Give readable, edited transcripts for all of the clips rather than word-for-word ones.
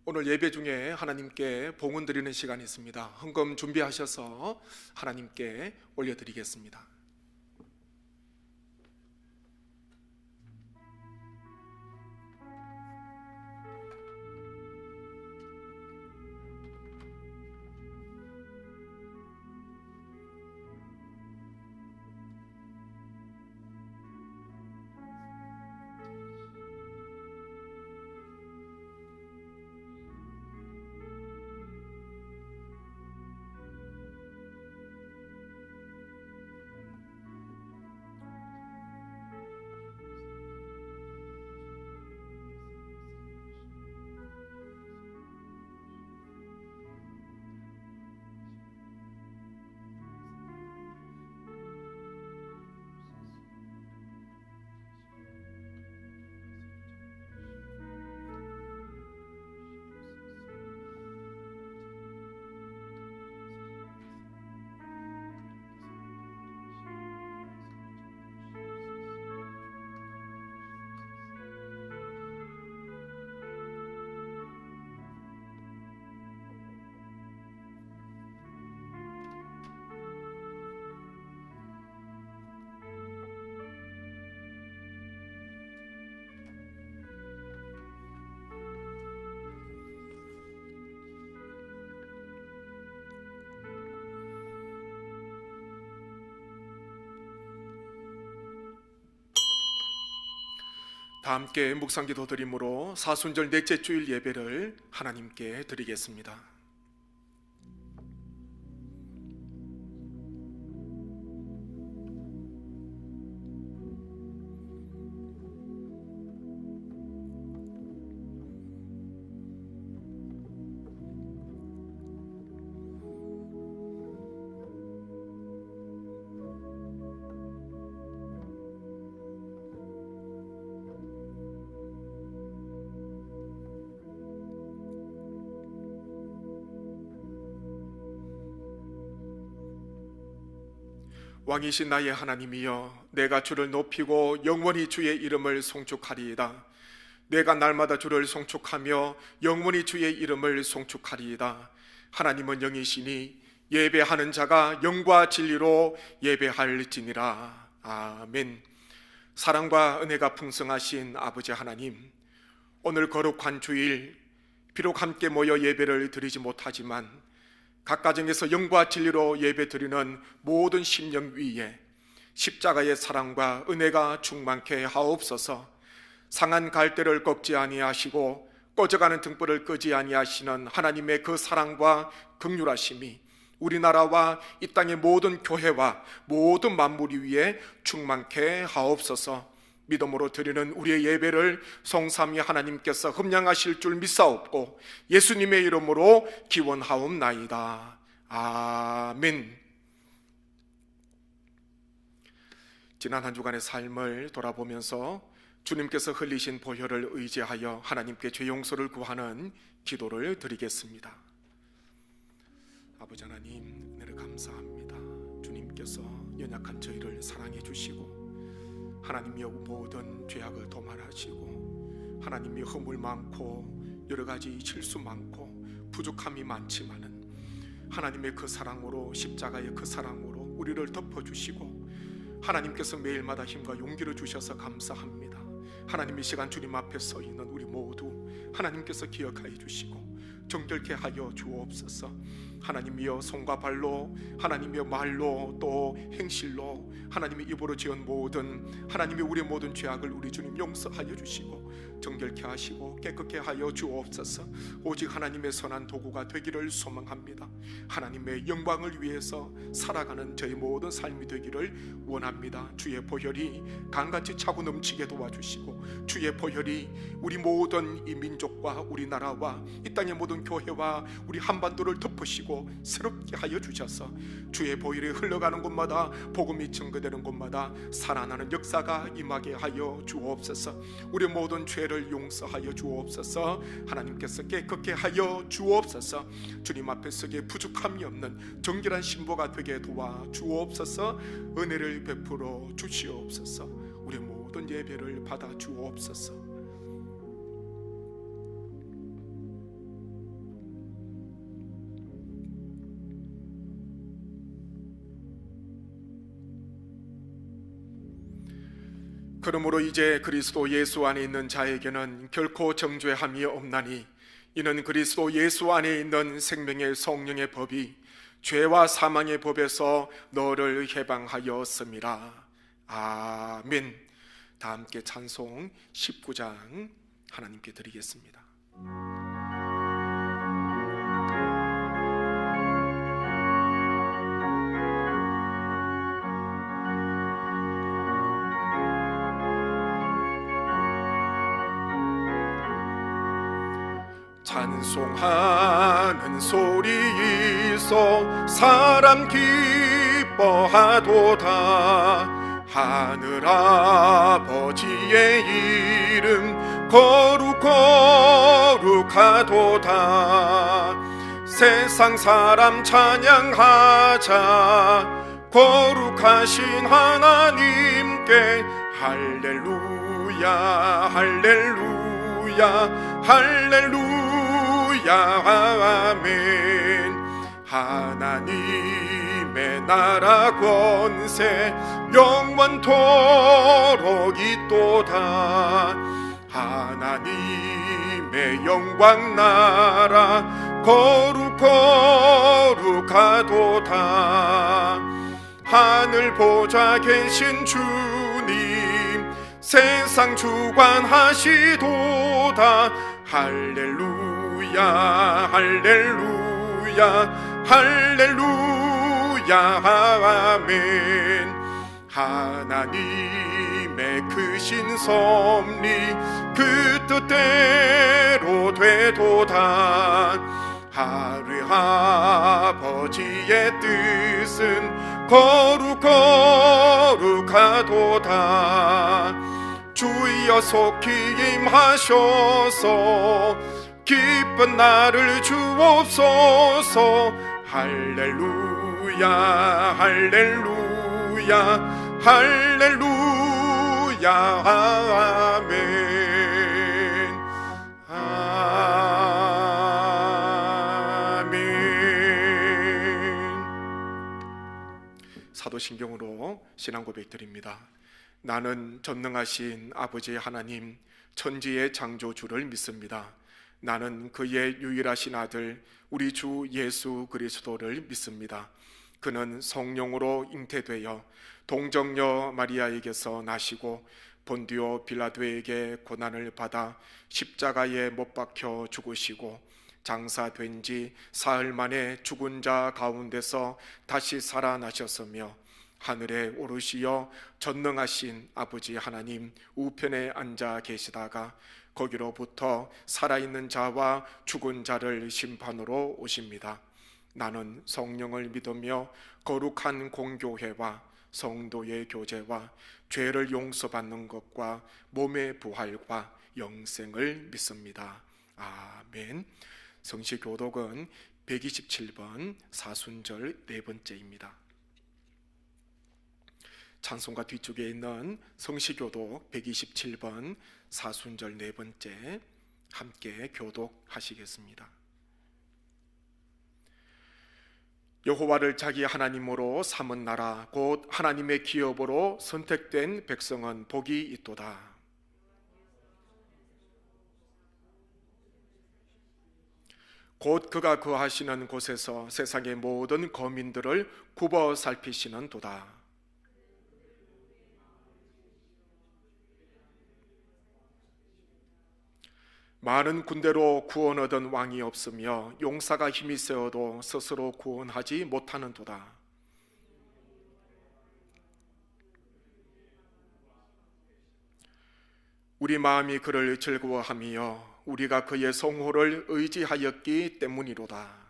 오늘 예배 중에 하나님께 봉헌 드리는 시간이 있습니다. 헌금 준비하셔서 하나님께 올려드리겠습니다. 다 함께 묵상기도 드림으로 사순절 넷째 주일 예배를 하나님께 드리겠습니다. 왕이신 나의 하나님이여, 내가 주를 높이고 영원히 주의 이름을 송축하리이다. 내가 날마다 주를 송축하며 영원히 주의 이름을 송축하리이다. 하나님은 영이시니 예배하는 자가 영과 진리로 예배할지니라. 아멘. 사랑과 은혜가 풍성하신 아버지 하나님, 오늘 거룩한 주일 비록 함께 모여 예배를 드리지 못하지만 각 가정에서 영과 진리로 예배드리는 모든 심령 위에 십자가의 사랑과 은혜가 충만케 하옵소서. 상한 갈대를 꺾지 아니하시고 꺼져가는 등불을 끄지 아니하시는 하나님의 그 사랑과 긍휼하심이 우리나라와 이 땅의 모든 교회와 모든 만물 위에 충만케 하옵소서. 믿음으로 드리는 우리의 예배를 성삼위 하나님께서 흠양하실 줄 믿사옵고 예수님의 이름으로 기원하옵나이다. 아멘. 지난 한 주간의 삶을 돌아보면서 주님께서 흘리신 보혈을 의지하여 하나님께 죄 용서를 구하는 기도를 드리겠습니다. 아버지 하나님, 은혜를 감사합니다. 주님께서 연약한 저희를 사랑해 주시고 하나님이여 모든 죄악을 도말하시고 하나님이여 허물 많고 여러 가지 실수 많고 부족함이 많지만은 하나님의 그 사랑으로, 십자가의 그 사랑으로 우리를 덮어주시고 하나님께서 매일마다 힘과 용기를 주셔서 감사합니다. 하나님, 이 시간 주님 앞에 서 있는 우리 모두 하나님께서 기억하여 주시고 정결케 하여 주옵소서. 하나님이여 손과 발로, 하나님이여 말로, 또 행실로 하나님의 입으로 지은 모든 하나님의 우리 모든 죄악을 우리 주님 용서하여 주시고 정결케 하시고 깨끗게 하여 주옵소서. 오직 하나님의 선한 도구가 되기를 소망합니다. 하나님의 영광을 위해서 살아가는 저희 모든 삶이 되기를 원합니다. 주의 보혈이 강같이 차고 넘치게 도와주시고 주의 보혈이 우리 모든 이 민족과 우리나라와 이 땅의 모든 교회와 우리 한반도를 덮으시고 새롭게 하여 주셔서 주의 보혈이 흘러가는 곳마다 복음이 증거되는 곳마다 살아나는 역사가 임하게 하여 주옵소서. 우리 모든 죄를 용서하여 주옵소서. 하나님께서 깨끗게 하여 주옵소서. 주님 앞에 서기에 부족함이 없는 정결한 신부가 되게 도와 주옵소서. 은혜를 베풀어 주시옵소서. 우리 모든 모든 그 예배를 받아 주옵소서. 그러므로 이제 그리스도 예수 안에 있는 자에게는 결코 정죄함이 없나니 이는 그리스도 예수 안에 있는 생명의 성령의 법이 죄와 사망의 법에서 너를 해방하였음이라. 아멘. 다 함께 찬송 19장 하나님께 드리겠습니다. 찬송하는 소리 있어 사람 기뻐하도다. 하늘 아버지의 이름 거룩하도다. 세상 사람 찬양하자. 거룩하신 하나님께 할렐루야 할렐루야 할렐루야 아멘. 하나님의 나라 권세 영원토록 있도다. 하나님의 영광 나라 거룩하도다. 하늘 보좌 계신 주님 세상 주관하시도다. 할렐루야 할렐루야 할렐루야 아멘. 하나님의 크신 섭리 그 뜻대로 되도다. 하늘 아버지의 뜻은 거룩하도다. 주여 속히 임하셔서 기쁜 날을 주옵소서. 할렐루야 할렐루야 할렐루야 아멘. 사도신경으로 신앙 고백 드립니다. 나는 전능하신 아버지 하나님 천지의 창조주를 믿습니다. 나는 그의 유일하신 아들 우리 주 예수 그리스도를 믿습니다. 그는 성령으로 잉태되어 동정녀 마리아에게서 나시고 본디오 빌라도에게 고난을 받아 십자가에 못 박혀 죽으시고 장사된 지 사흘 만에 죽은 자 가운데서 다시 살아나셨으며 하늘에 오르시어 전능하신 아버지 하나님 우편에 앉아 계시다가 거기로부터 살아있는 자와 죽은 자를 심판으로 오십니다. 나는 성령을 믿으며 거룩한 공교회와 성도의 교제와 죄를 용서받는 것과 몸의 부활과 영생을 믿습니다. 아멘. 성시교독은 127번 사순절 네 번째입니다. 찬송가 뒤쪽에 있는 성시교독 127번 사순절 네 번째 함께 교독하시겠습니다. 여호와를 자기 하나님으로 삼은 나라 곧 하나님의 기업으로 선택된 백성은 복이 있도다. 곧 그가 거하시는 곳에서 세상의 모든 거민들을 굽어 살피시는 도다. 많은 군대로 구원 얻은 왕이 없으며 용사가 힘이 세어도 스스로 구원하지 못하는 도다. 우리 마음이 그를 즐거워하며 우리가 그의 성호를 의지하였기 때문이로다.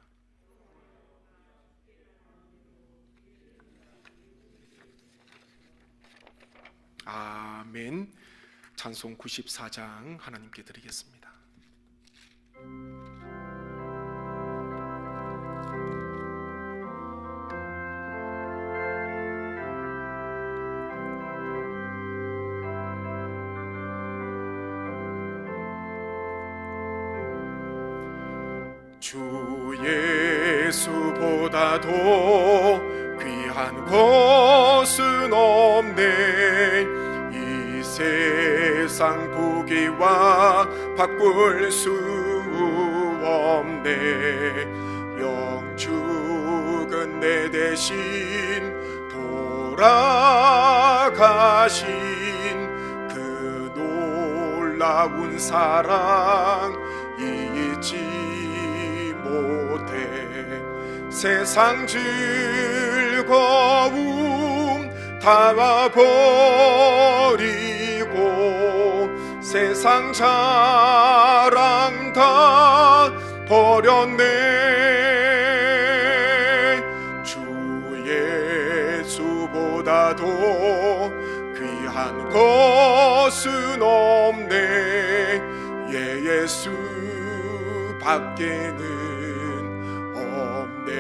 아멘. 찬송 94장 하나님께 드리겠습니다. 주 예수보다도 귀한 것은 없네. 이 세상 부귀와 바꿀 수 없네. 영죽은 내 대신 돌아가신 그 놀라운 사랑 잊지 못해. 세상 즐거움 다 버리고 세상 자랑 다 버렸네. 주 예수보다도 귀한 것은 없네. 예수 밖에는 없네.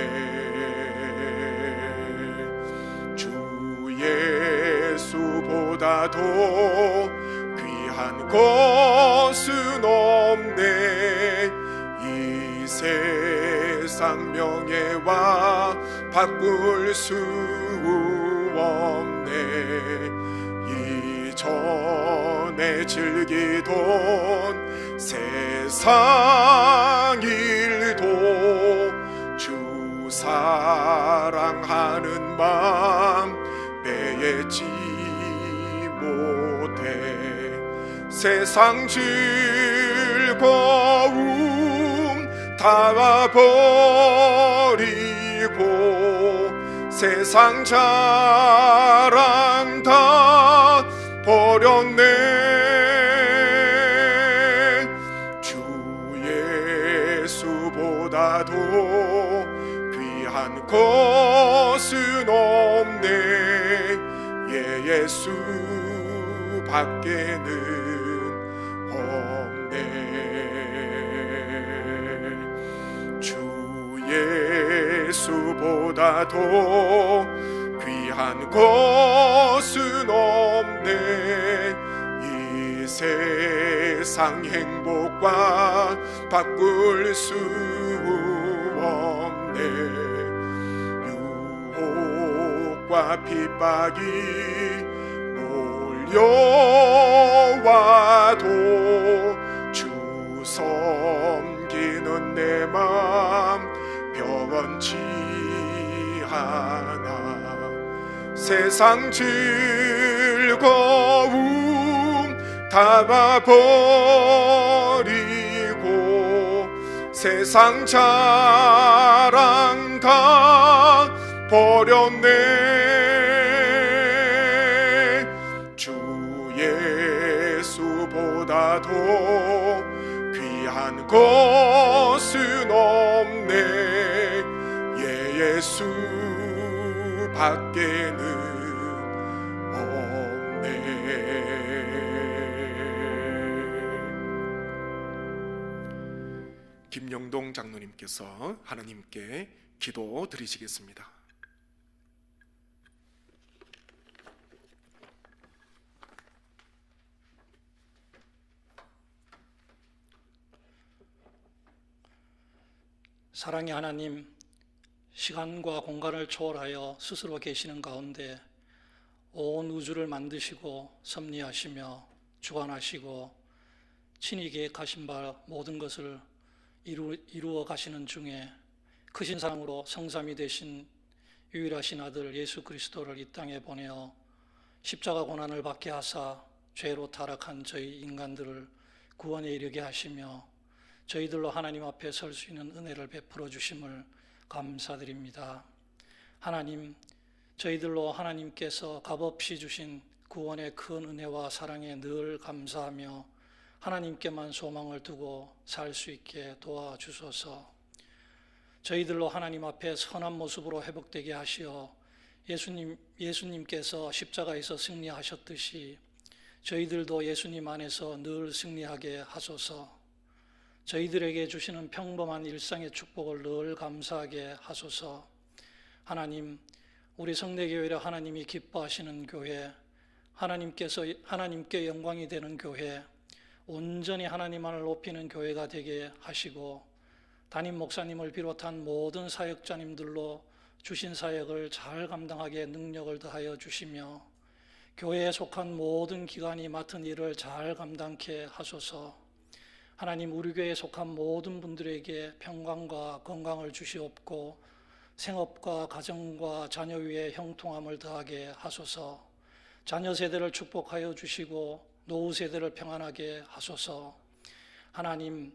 주 예수보다도 귀한 것은 없네. 이 세상 명예와 바꿀 수 없네. 이전에 즐기던 세상 일도 주 사랑하는 맘 빼지 못해. 세상 즐거움 다 버리고 세상 자랑 다 버렸네. 주 예수보다도 귀한 것은 없네. 예수 밖에는 없네. 주 예수보다도 귀한 것은 없네. 이 세상 행복과 바꿀 수 없네. 유혹과 핍박이 몰려와도 주 섬기는 내 맘 변치 않아. 세상 즐거움 다 버리고 세상 자랑 다 버렸네. 주 예수보다도 귀한 것은 없네. 예수 밖에는 없네. 김영동 장로님께서 하나님께 기도 드리시겠습니다. 사랑의 하나님, 시간과 공간을 초월하여 스스로 계시는 가운데 온 우주를 만드시고 섭리하시며 주관하시고 친히 계획하신 바 모든 것을 이루어 가시는 중에 크신 사랑으로 성삼위 되신 유일하신 아들 예수 그리스도를 이 땅에 보내어 십자가 고난을 받게 하사 죄로 타락한 저희 인간들을 구원에 이르게 하시며 저희들로 하나님 앞에 설 수 있는 은혜를 베풀어 주심을 감사드립니다. 하나님, 저희들로 하나님께서 값없이 주신 구원의 큰 은혜와 사랑에 늘 감사하며 하나님께만 소망을 두고 살 수 있게 도와주소서. 저희들로 하나님 앞에 선한 모습으로 회복되게 하시어 예수님께서 십자가에서 승리하셨듯이 저희들도 예수님 안에서 늘 승리하게 하소서. 저희들에게 주시는 평범한 일상의 축복을 늘 감사하게 하소서. 하나님, 우리 성례교회를 하나님이 기뻐하시는 교회, 하나님께 영광이 되는 교회, 온전히 하나님만을 높이는 교회가 되게 하시고 담임 목사님을 비롯한 모든 사역자님들로 주신 사역을 잘 감당하게 능력을 더하여 주시며 교회에 속한 모든 기관이 맡은 일을 잘 감당케 하소서. 하나님, 우리 교회에 속한 모든 분들에게 평강과 건강을 주시옵고 생업과 가정과 자녀 위에 형통함을 더하게 하소서. 자녀 세대를 축복하여 주시고 노후 세대를 평안하게 하소서. 하나님,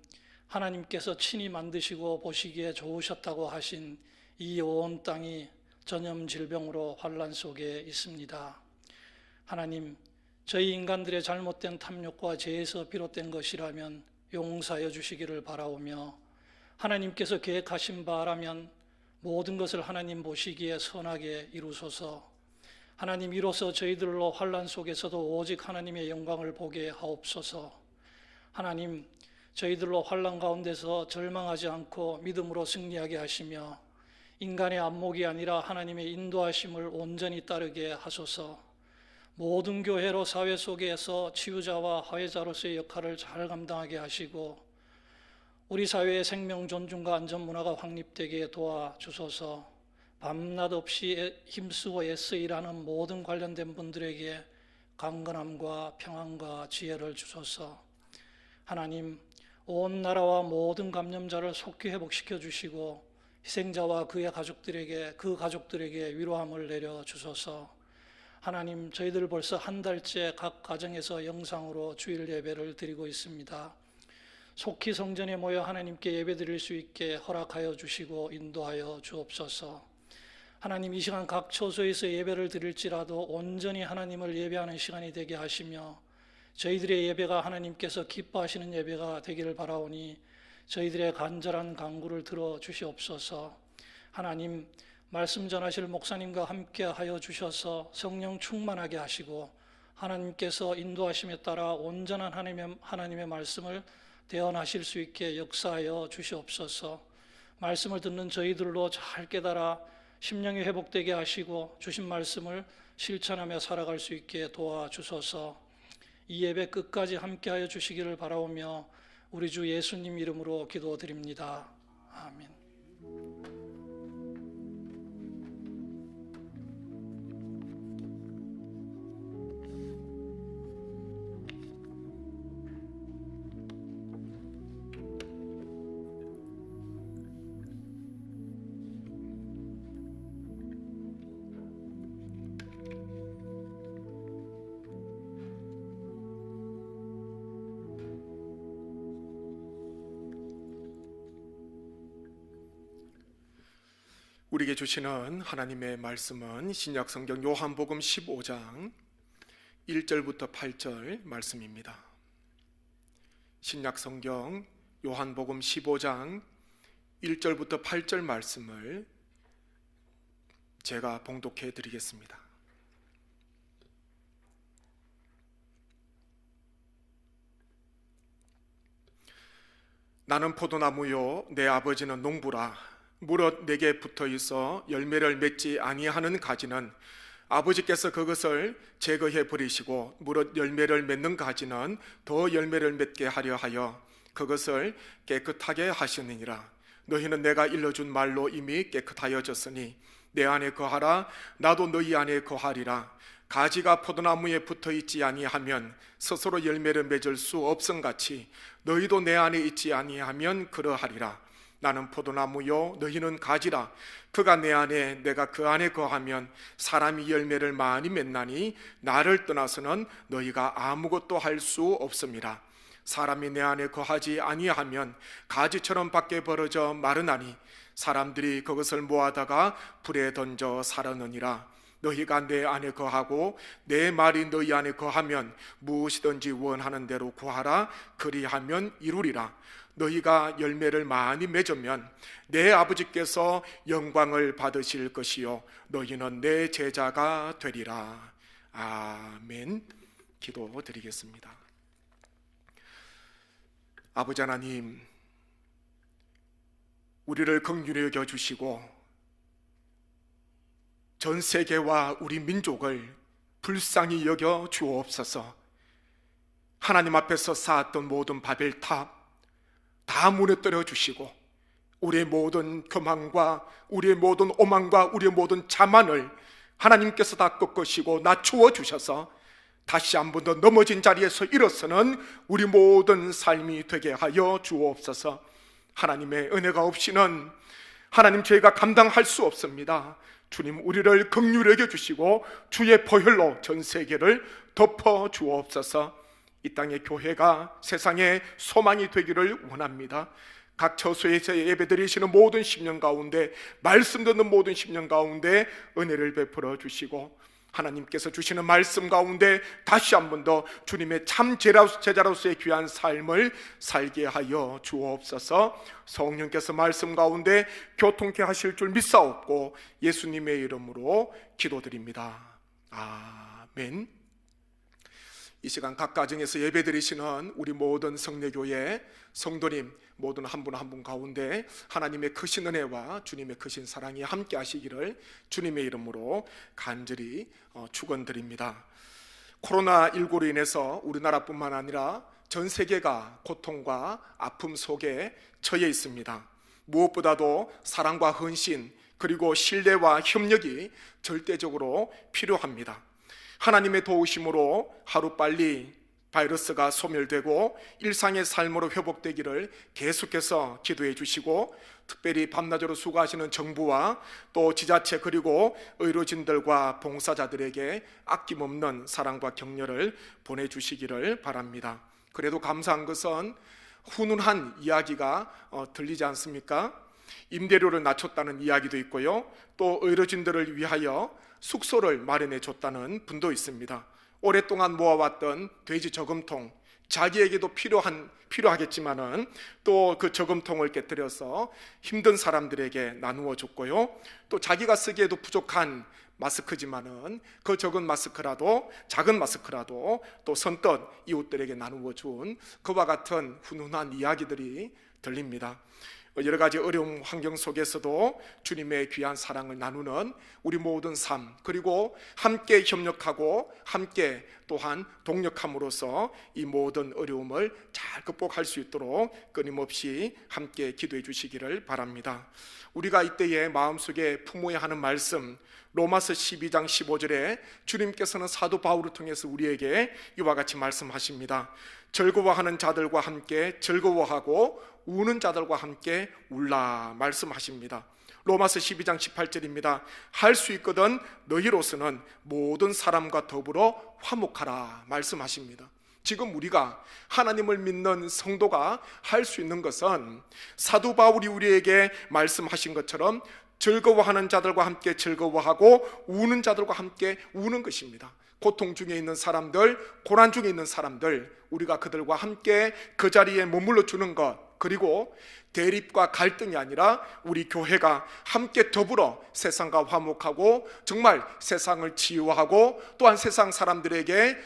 하나님께서 친히 만드시고 보시기에 좋으셨다고 하신 이 온 땅이 전염 질병으로 환난 속에 있습니다. 하나님, 저희 인간들의 잘못된 탐욕과 죄에서 비롯된 것이라면 용서하여 주시기를 바라오며, 하나님께서 계획하신 바라면 모든 것을 하나님 보시기에 선하게 이루소서. 하나님, 이로써 저희들로 환난 속에서도 오직 하나님의 영광을 보게 하옵소서. 하나님, 저희들로 환난 가운데서 절망하지 않고 믿음으로 승리하게 하시며 인간의 안목이 아니라 하나님의 인도하심을 온전히 따르게 하소서. 모든 교회로 사회 속에서 치유자와 화해자로서의 역할을 잘 감당하게 하시고 우리 사회의 생명 존중과 안전 문화가 확립되게 도와주소서. 밤낮 없이 힘쓰고 애써 일하는 모든 관련된 분들에게 강건함과 평안과 지혜를 주소서. 하나님, 온 나라와 모든 감염자를 속히 회복시켜 주시고 희생자와 그 가족들에게 위로함을 내려 주소서. 하나님, 저희들 벌써 한 달째 각 가정에서 영상으로 주일 예배를 드리고 있습니다. 속히 성전에 모여 하나님께 예배 드릴 수 있게 허락하여 주시고 인도하여 주옵소서. 하나님, 이 시간 각 처소에서 예배를 드릴지라도 온전히 하나님을 예배하는 시간이 되게 하시며 저희들의 예배가 하나님께서 기뻐하시는 예배가 되기를 바라오니 저희들의 간절한 간구를 들어 주시옵소서. 하나님, 말씀 전하실 목사님과 함께 하여 주셔서 성령 충만하게 하시고 하나님께서 인도하심에 따라 온전한 하나님의 말씀을 대언하실 수 있게 역사하여 주시옵소서. 말씀을 듣는 저희들로 잘 깨달아 심령이 회복되게 하시고 주신 말씀을 실천하며 살아갈 수 있게 도와주소서. 이 예배 끝까지 함께하여 주시기를 바라오며 우리 주 예수님 이름으로 기도드립니다. 아멘. 우리에게 주시는 하나님의 말씀은 신약성경 요한복음 15장 1절부터 8절 말씀입니다. 신약성경 요한복음 15장 1절부터 8절 말씀을 제가 봉독해 드리겠습니다. 나는 포도나무요 내 아버지는 농부라. 무릇 내게 붙어 있어 열매를 맺지 아니하는 가지는 아버지께서 그것을 제거해 버리시고 무릇 열매를 맺는 가지는 더 열매를 맺게 하려 하여 그것을 깨끗하게 하시느니라. 너희는 내가 일러준 말로 이미 깨끗하여졌으니 내 안에 거하라. 나도 너희 안에 거하리라. 가지가 포도나무에 붙어 있지 아니하면 스스로 열매를 맺을 수 없음같이 너희도 내 안에 있지 아니하면 그러하리라. 나는 포도나무요 너희는 가지라. 그가 내 안에 내가 그 안에 거하면 사람이 열매를 많이 맺나니 나를 떠나서는 너희가 아무것도 할 수 없음이라. 사람이 내 안에 거하지 아니하면 가지처럼 밖에 벌어져 마르나니 사람들이 그것을 모아다가 불에 던져 사르느니라. 너희가 내 안에 거하고 내 말이 너희 안에 거하면 무엇이든지 원하는 대로 구하라. 그리하면 이루리라. 너희가 열매를 많이 맺으면 내 아버지께서 영광을 받으실 것이요 너희는 내 제자가 되리라. 아멘. 기도드리겠습니다. 아버지 하나님, 우리를 긍휼히 여겨주시고 전 세계와 우리 민족을 불쌍히 여겨 주옵소서. 하나님 앞에서 쌓았던 모든 바벨탑 다 무너뜨려 주시고 우리의 모든 교만과 우리의 모든 오만과 우리의 모든 자만을 하나님께서 다 꺾으시고 낮추어 주셔서 다시 한 번 더 넘어진 자리에서 일어서는 우리 모든 삶이 되게 하여 주옵소서. 하나님의 은혜가 없이는 하나님 저희가 감당할 수 없습니다. 주님 우리를 긍휼히 여겨 주시고 주의 보혈로 전 세계를 덮어 주옵소서. 이 땅의 교회가 세상의 소망이 되기를 원합니다. 각 처소에서 예배드리시는 모든 심령 가운데, 말씀 듣는 모든 심령 가운데 은혜를 베풀어 주시고 하나님께서 주시는 말씀 가운데 다시 한 번 더 주님의 참 제자로서의 귀한 삶을 살게 하여 주옵소서. 성령께서 말씀 가운데 교통케 하실 줄 믿사옵고 예수님의 이름으로 기도드립니다. 아멘. 이 시간 각 가정에서 예배드리시는 우리 모든 성례교회 성도님 모든 한 분 한 분 가운데 하나님의 크신 은혜와 주님의 크신 사랑이 함께 하시기를 주님의 이름으로 간절히 축원드립니다. 코로나19로 인해서 우리나라뿐만 아니라 전 세계가 고통과 아픔 속에 처해 있습니다. 무엇보다도 사랑과 헌신 그리고 신뢰와 협력이 절대적으로 필요합니다. 하나님의 도우심으로 하루빨리 바이러스가 소멸되고 일상의 삶으로 회복되기를 계속해서 기도해 주시고, 특별히 밤낮으로 수고하시는 정부와 또 지자체 그리고 의료진들과 봉사자들에게 아낌없는 사랑과 격려를 보내주시기를 바랍니다. 그래도 감사한 것은 훈훈한 이야기가 들리지 않습니까? 임대료를 낮췄다는 이야기도 있고요, 또 의료진들을 위하여 숙소를 마련해 줬다는 분도 있습니다. 오랫동안 모아왔던 돼지 저금통, 자기에게도 필요하겠지만은 또 그 저금통을 깨뜨려서 힘든 사람들에게 나누어 줬고요, 또 자기가 쓰기에도 부족한 마스크지만은 그 작은 마스크라도 또 선뜻 이웃들에게 나누어 준 그와 같은 훈훈한 이야기들이 들립니다. 여러 가지 어려운 환경 속에서도 주님의 귀한 사랑을 나누는 우리 모든 삶, 그리고 함께 협력하고 함께 또한 동력함으로써 이 모든 어려움을 잘 극복할 수 있도록 끊임없이 함께 기도해 주시기를 바랍니다. 우리가 이때에 마음속에 품어야 하는 말씀, 로마서 12장 15절에 주님께서는 사도 바울을 통해서 우리에게 이와 같이 말씀하십니다. 즐거워하는 자들과 함께 즐거워하고 우는 자들과 함께 울라 말씀하십니다. 로마서 12장 18절입니다. 할 수 있거든 너희로서는 모든 사람과 더불어 화목하라 말씀하십니다. 지금 우리가 하나님을 믿는 성도가 할 수 있는 것은 사도 바울이 우리에게 말씀하신 것처럼 즐거워하는 자들과 함께 즐거워하고 우는 자들과 함께 우는 것입니다. 고통 중에 있는 사람들, 고난 중에 있는 사람들, 우리가 그들과 함께 그 자리에 머물러 주는 것, 그리고 대립과 갈등이 아니라 우리 교회가 함께 더불어 세상과 화목하고 정말 세상을 치유하고 또한 세상 사람들에게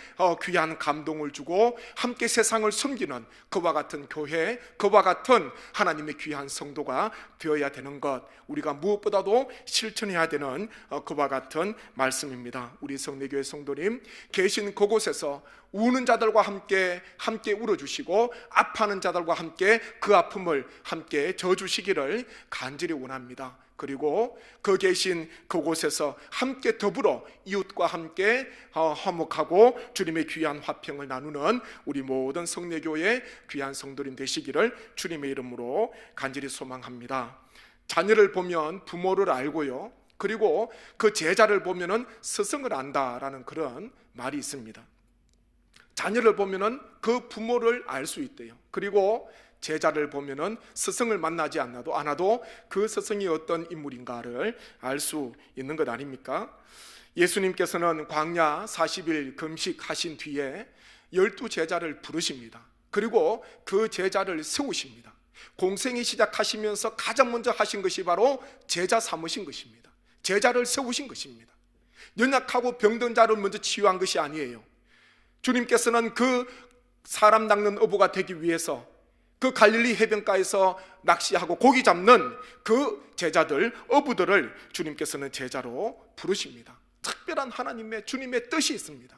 귀한 감동을 주고 함께 세상을 섬기는 그와 같은 교회, 그와 같은 하나님의 귀한 성도가 되어야 되는 것, 우리가 무엇보다도 실천해야 되는 그와 같은 말씀입니다. 우리 성례교회 성도님 계신 그곳에서 우는 자들과 함께 울어주시고 아파하는 자들과 함께 그 아픔을 함께 져주시기를 간절히 원합니다. 그리고 그 계신 그곳에서 함께 더불어 이웃과 함께 화목하고 주님의 귀한 화평을 나누는 우리 모든 성례교회 귀한 성도님 되시기를 주님의 이름으로 간절히 소망합니다. 자녀를 보면 부모를 알고요, 그리고 그 제자를 보면은 스승을 안다라는 그런 말이 있습니다. 자녀를 보면은 그 부모를 알 수 있대요. 그리고 제자를 보면은 스승을 만나지 않아도 그 스승이 어떤 인물인가를 알 수 있는 것 아닙니까? 예수님께서는 광야 40일 금식하신 뒤에 12제자를 부르십니다. 그리고 그 제자를 세우십니다. 공생이 시작하시면서 가장 먼저 하신 것이 바로 제자 삼으신 것입니다. 제자를 세우신 것입니다. 연약하고 병든 자를 먼저 치유한 것이 아니에요. 주님께서는 그 사람 낚는 어부가 되기 위해서 그 갈릴리 해변가에서 낚시하고 고기 잡는 그 제자들, 어부들을 주님께서는 제자로 부르십니다. 특별한 하나님의 주님의 뜻이 있습니다.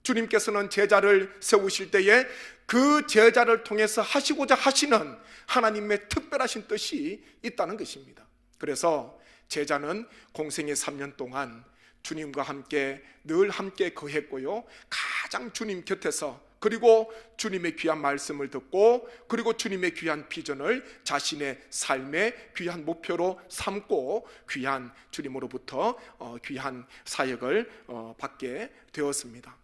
주님께서는 제자를 세우실 때에 그 제자를 통해서 하시고자 하시는 하나님의 특별하신 뜻이 있다는 것입니다. 그래서 제자는 공생의 3년 동안 주님과 함께 늘 함께 거했고요, 가장 주님 곁에서, 그리고 주님의 귀한 말씀을 듣고, 그리고 주님의 귀한 비전을 자신의 삶의 귀한 목표로 삼고 귀한 주님으로부터 귀한 사역을 받게 되었습니다.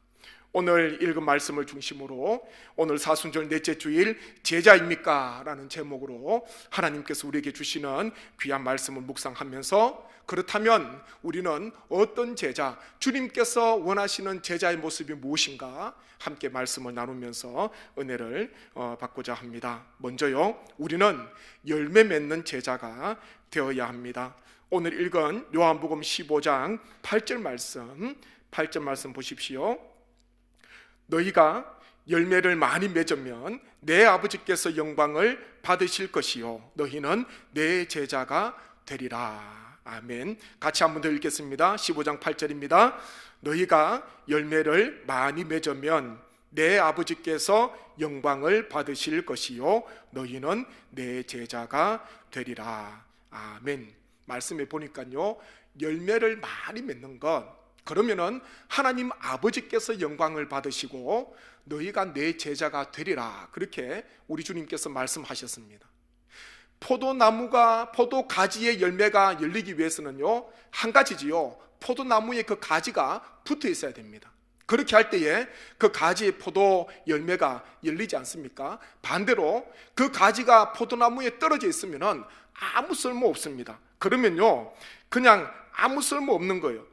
오늘 읽은 말씀을 중심으로 오늘 사순절 넷째 주일 제자입니까? 라는 제목으로 하나님께서 우리에게 주시는 귀한 말씀을 묵상하면서, 그렇다면 우리는 어떤 제자, 주님께서 원하시는 제자의 모습이 무엇인가 함께 말씀을 나누면서 은혜를 받고자 합니다. 먼저요, 우리는 열매 맺는 제자가 되어야 합니다. 오늘 읽은 요한복음 15장 8절 말씀 보십시오. 너희가 열매를 많이 맺으면 내 아버지께서 영광을 받으실 것이요 너희는 내 제자가 되리라. 아멘. 같이 한 번 더 읽겠습니다. 15장 8절입니다. 너희가 열매를 많이 맺으면 내 아버지께서 영광을 받으실 것이요 너희는 내 제자가 되리라. 아멘. 말씀에 보니까요, 열매를 많이 맺는 것, 그러면은 하나님 아버지께서 영광을 받으시고 너희가 내 제자가 되리라, 그렇게 우리 주님께서 말씀하셨습니다. 포도 가지의 열매가 열리기 위해서는요, 한 가지지요, 포도나무에 그 가지가 붙어 있어야 됩니다. 그렇게 할 때에 그 가지의 포도 열매가 열리지 않습니까? 반대로 그 가지가 포도나무에 떨어져 있으면은 아무 쓸모 없습니다. 그러면요, 그냥 아무 쓸모 없는 거예요.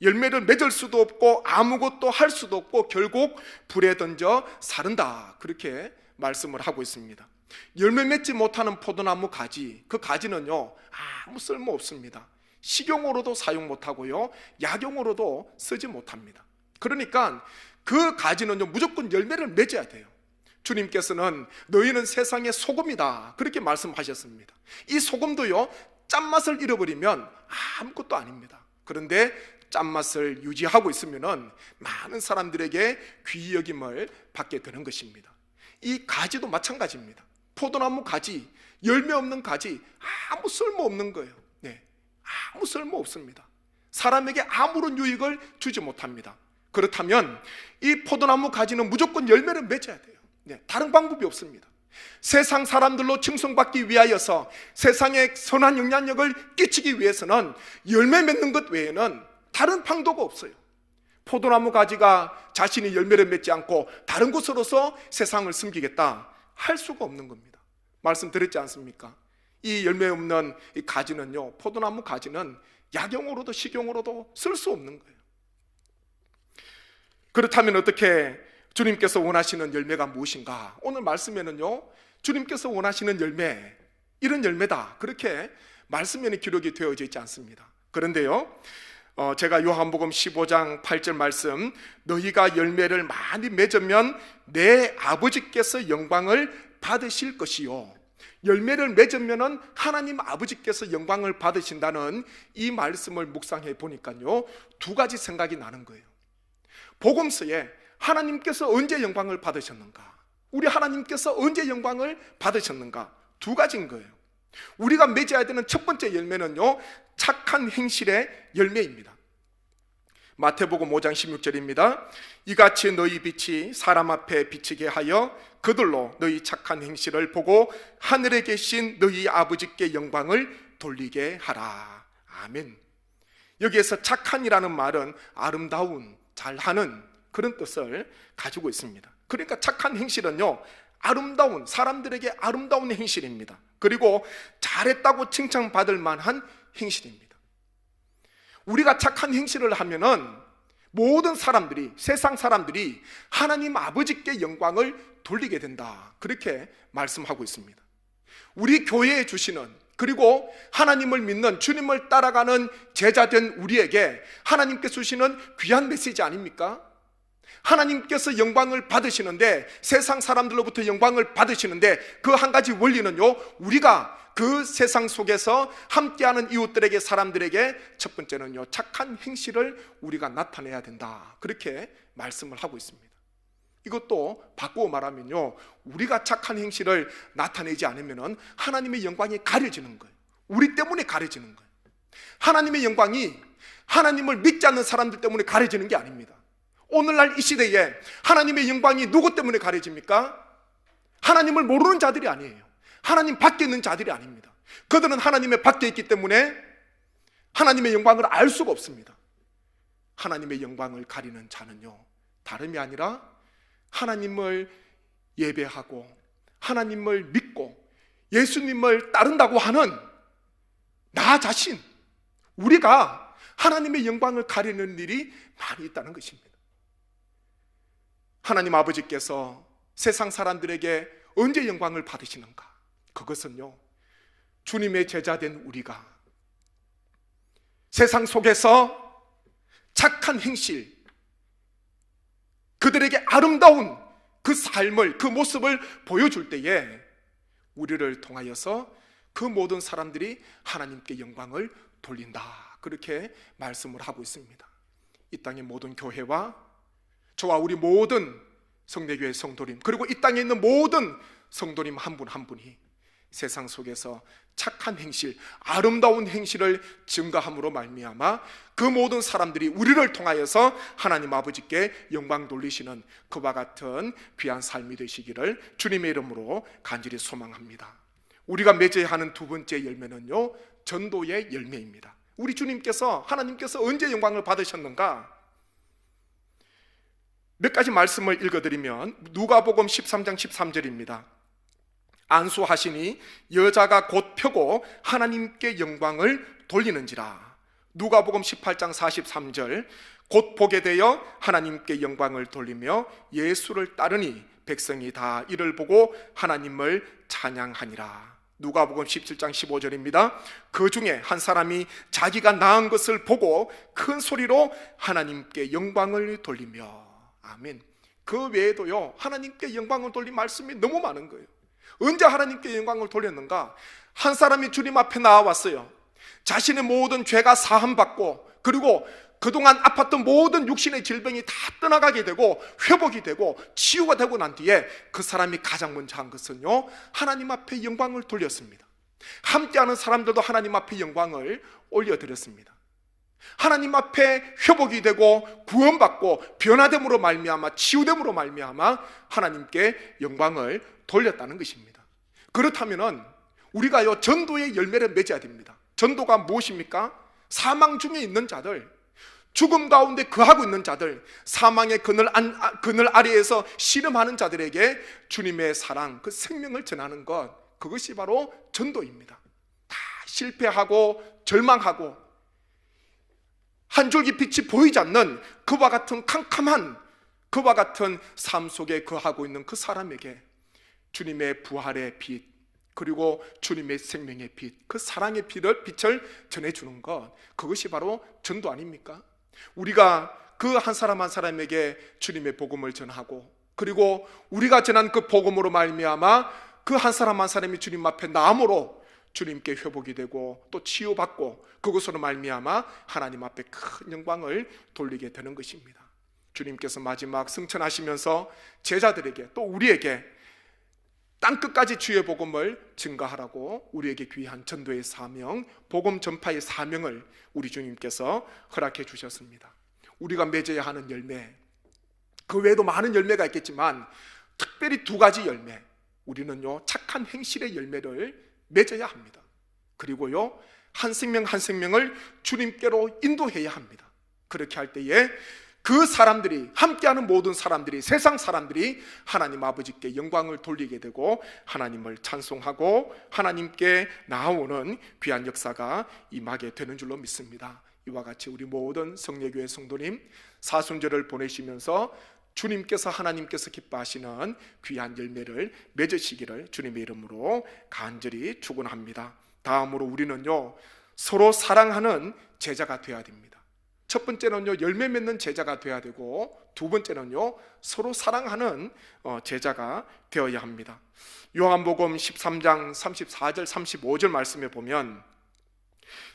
열매를 맺을 수도 없고 아무것도 할 수도 없고 결국 불에 던져 사른다, 그렇게 말씀을 하고 있습니다. 열매 맺지 못하는 포도나무 가지, 그 가지는요 아무 쓸모 없습니다. 식용으로도 사용 못하고요, 약용으로도 쓰지 못합니다. 그러니까 그 가지는요 무조건 열매를 맺어야 돼요. 주님께서는 너희는 세상의 소금이다, 그렇게 말씀하셨습니다. 이 소금도요 짠맛을 잃어버리면 아무것도 아닙니다. 그런데 짠맛을 유지하고 있으면은 많은 사람들에게 귀히 여김을 받게 되는 것입니다. 이 가지도 마찬가지입니다. 포도나무 가지, 열매 없는 가지, 아무 쓸모 없는 거예요. 네, 아무 쓸모 없습니다. 사람에게 아무런 유익을 주지 못합니다. 그렇다면 이 포도나무 가지는 무조건 열매를 맺어야 돼요. 네, 다른 방법이 없습니다. 세상 사람들로 칭송받기 위하여서 세상에 선한 영향력을 끼치기 위해서는 열매 맺는 것 외에는 다른 방도가 없어요. 포도나무 가지가 자신이 열매를 맺지 않고 다른 곳으로서 세상을 숨기겠다 할 수가 없는 겁니다. 말씀드렸지 않습니까? 이 열매 없는 이 가지는요, 포도나무 가지는 약용으로도 식용으로도 쓸 수 없는 거예요. 그렇다면 어떻게 주님께서 원하시는 열매가 무엇인가? 오늘 말씀에는요, 주님께서 원하시는 열매, 이런 열매다, 그렇게 말씀에는 기록이 되어져 있지 않습니다. 그런데요, 제가 요한복음 15장 8절 말씀, 너희가 열매를 많이 맺으면 내 아버지께서 영광을 받으실 것이요, 열매를 맺으면 하나님 아버지께서 영광을 받으신다는 이 말씀을 묵상해 보니까요, 두 가지 생각이 나는 거예요. 복음서에 하나님께서 언제 영광을 받으셨는가, 우리 하나님께서 언제 영광을 받으셨는가, 두 가지인 거예요. 우리가 맺어야 되는 첫 번째 열매는요, 착한 행실의 열매입니다. 마태복음 5장 16절입니다. 이같이 너희 빛이 사람 앞에 비치게 하여 그들로 너희 착한 행실을 보고 하늘에 계신 너희 아버지께 영광을 돌리게 하라. 아멘. 여기에서 착한이라는 말은 아름다운, 잘하는 그런 뜻을 가지고 있습니다. 그러니까 착한 행실은요, 아름다운, 사람들에게 아름다운 행실입니다. 그리고 잘했다고 칭찬받을 만한 행실입니다. 우리가 착한 행실을 하면은 모든 사람들이, 세상 사람들이 하나님 아버지께 영광을 돌리게 된다, 그렇게 말씀하고 있습니다. 우리 교회에 주시는, 그리고 하나님을 믿는, 주님을 따라가는 제자된 우리에게 하나님께서 주시는 귀한 메시지 아닙니까? 하나님께서 영광을 받으시는데, 세상 사람들로부터 영광을 받으시는데, 그 한 가지 원리는요, 우리가 그 세상 속에서 함께하는 이웃들에게, 사람들에게 첫 번째는요, 착한 행실을 우리가 나타내야 된다, 그렇게 말씀을 하고 있습니다. 이것도 바꾸어 말하면요, 우리가 착한 행실을 나타내지 않으면 하나님의 영광이 가려지는 거예요. 우리 때문에 가려지는 거예요. 하나님의 영광이 하나님을 믿지 않는 사람들 때문에 가려지는 게 아닙니다. 오늘날 이 시대에 하나님의 영광이 누구 때문에 가려집니까? 하나님을 모르는 자들이 아니에요. 하나님 밖에 있는 자들이 아닙니다. 그들은 하나님의 밖에 있기 때문에 하나님의 영광을 알 수가 없습니다. 하나님의 영광을 가리는 자는요, 다름이 아니라 하나님을 예배하고 하나님을 믿고 예수님을 따른다고 하는 나 자신, 우리가 하나님의 영광을 가리는 일이 많이 있다는 것입니다. 하나님 아버지께서 세상 사람들에게 언제 영광을 받으시는가? 그것은요, 주님의 제자된 우리가 세상 속에서 착한 행실, 그들에게 아름다운 그 삶을, 그 모습을 보여줄 때에 우리를 통하여서 그 모든 사람들이 하나님께 영광을 돌린다, 그렇게 말씀을 하고 있습니다. 이 땅의 모든 교회와 저와 우리 모든 성례교회 성도님, 그리고 이 땅에 있는 모든 성도님 한 분 한 분이 세상 속에서 착한 행실, 아름다운 행실을 증가함으로 말미암아 그 모든 사람들이 우리를 통하여서 하나님 아버지께 영광 돌리시는 그와 같은 귀한 삶이 되시기를 주님의 이름으로 간절히 소망합니다. 우리가 맺어야 하는 두 번째 열매는요, 전도의 열매입니다. 우리 주님께서, 하나님께서 언제 영광을 받으셨는가? 몇 가지 말씀을 읽어드리면 누가복음 13장 13절입니다. 안수하시니 여자가 곧 펴고 하나님께 영광을 돌리는지라. 누가복음 18장 43절 곧 보게 되어 하나님께 영광을 돌리며 예수를 따르니 백성이 다 이를 보고 하나님을 찬양하니라. 누가복음 17장 15절입니다. 그 중에 한 사람이 자기가 낳은 것을 보고 큰 소리로 하나님께 영광을 돌리며. 아멘. 그 외에도요, 하나님께 영광을 돌린 말씀이 너무 많은 거예요. 언제 하나님께 영광을 돌렸는가? 한 사람이 주님 앞에 나와왔어요. 자신의 모든 죄가 사함받고, 그리고 그동안 아팠던 모든 육신의 질병이 다 떠나가게 되고 회복이 되고 치유가 되고 난 뒤에 그 사람이 가장 먼저 한 것은요, 하나님 앞에 영광을 돌렸습니다. 함께하는 사람들도 하나님 앞에 영광을 올려드렸습니다. 하나님 앞에 회복이 되고 구원받고 변화됨으로 말미암아, 치유됨으로 말미암아 하나님께 영광을 돌렸다는 것입니다. 그렇다면은 우리가요, 전도의 열매를 맺어야 됩니다. 전도가 무엇입니까? 사망 중에 있는 자들, 죽음 가운데 거하고 있는 자들, 사망의 그늘 아래에서 씨름하는 자들에게 주님의 사랑, 그 생명을 전하는 것, 그것이 바로 전도입니다. 다 실패하고 절망하고 한 줄기 빛이 보이지 않는 그와 같은 캄캄한, 그와 같은 삶 속에 거하고 있는 그 사람에게 주님의 부활의 빛, 그리고 주님의 생명의 빛, 그 사랑의 빛을 전해주는 것, 그것이 바로 전도 아닙니까? 우리가 그 한 사람 한 사람에게 주님의 복음을 전하고, 그리고 우리가 전한 그 복음으로 말미암아 그 한 사람 한 사람이 주님 앞에 나음으로 주님께 회복이 되고 또 치유받고, 그것으로 말미암아 하나님 앞에 큰 영광을 돌리게 되는 것입니다. 주님께서 마지막 승천하시면서 제자들에게, 또 우리에게 땅끝까지 주의 복음을 증가하라고 우리에게 귀한 전도의 사명, 복음 전파의 사명을 우리 주님께서 허락해 주셨습니다. 우리가 맺어야 하는 열매, 그 외에도 많은 열매가 있겠지만 특별히 두 가지 열매, 우리는요, 착한 행실의 열매를 맺어야 합니다. 그리고요, 한 생명 한 생명을 주님께로 인도해야 합니다. 그렇게 할 때에 그 사람들이, 함께하는 모든 사람들이, 세상 사람들이 하나님 아버지께 영광을 돌리게 되고 하나님을 찬송하고 하나님께 나아오는 귀한 역사가 임하게 되는 줄로 믿습니다. 이와 같이 우리 모든 성례교회 성도님, 사순절을 보내시면서 주님께서, 하나님께서 기뻐하시는 귀한 열매를 맺으시기를 주님의 이름으로 간절히 축원합니다. 다음으로 우리는요, 서로 사랑하는 제자가 되어야 됩니다. 첫 번째는요, 열매 맺는 제자가 되어야 되고, 두 번째는요, 서로 사랑하는 제자가 되어야 합니다. 요한복음 13장 34절 35절 말씀에 보면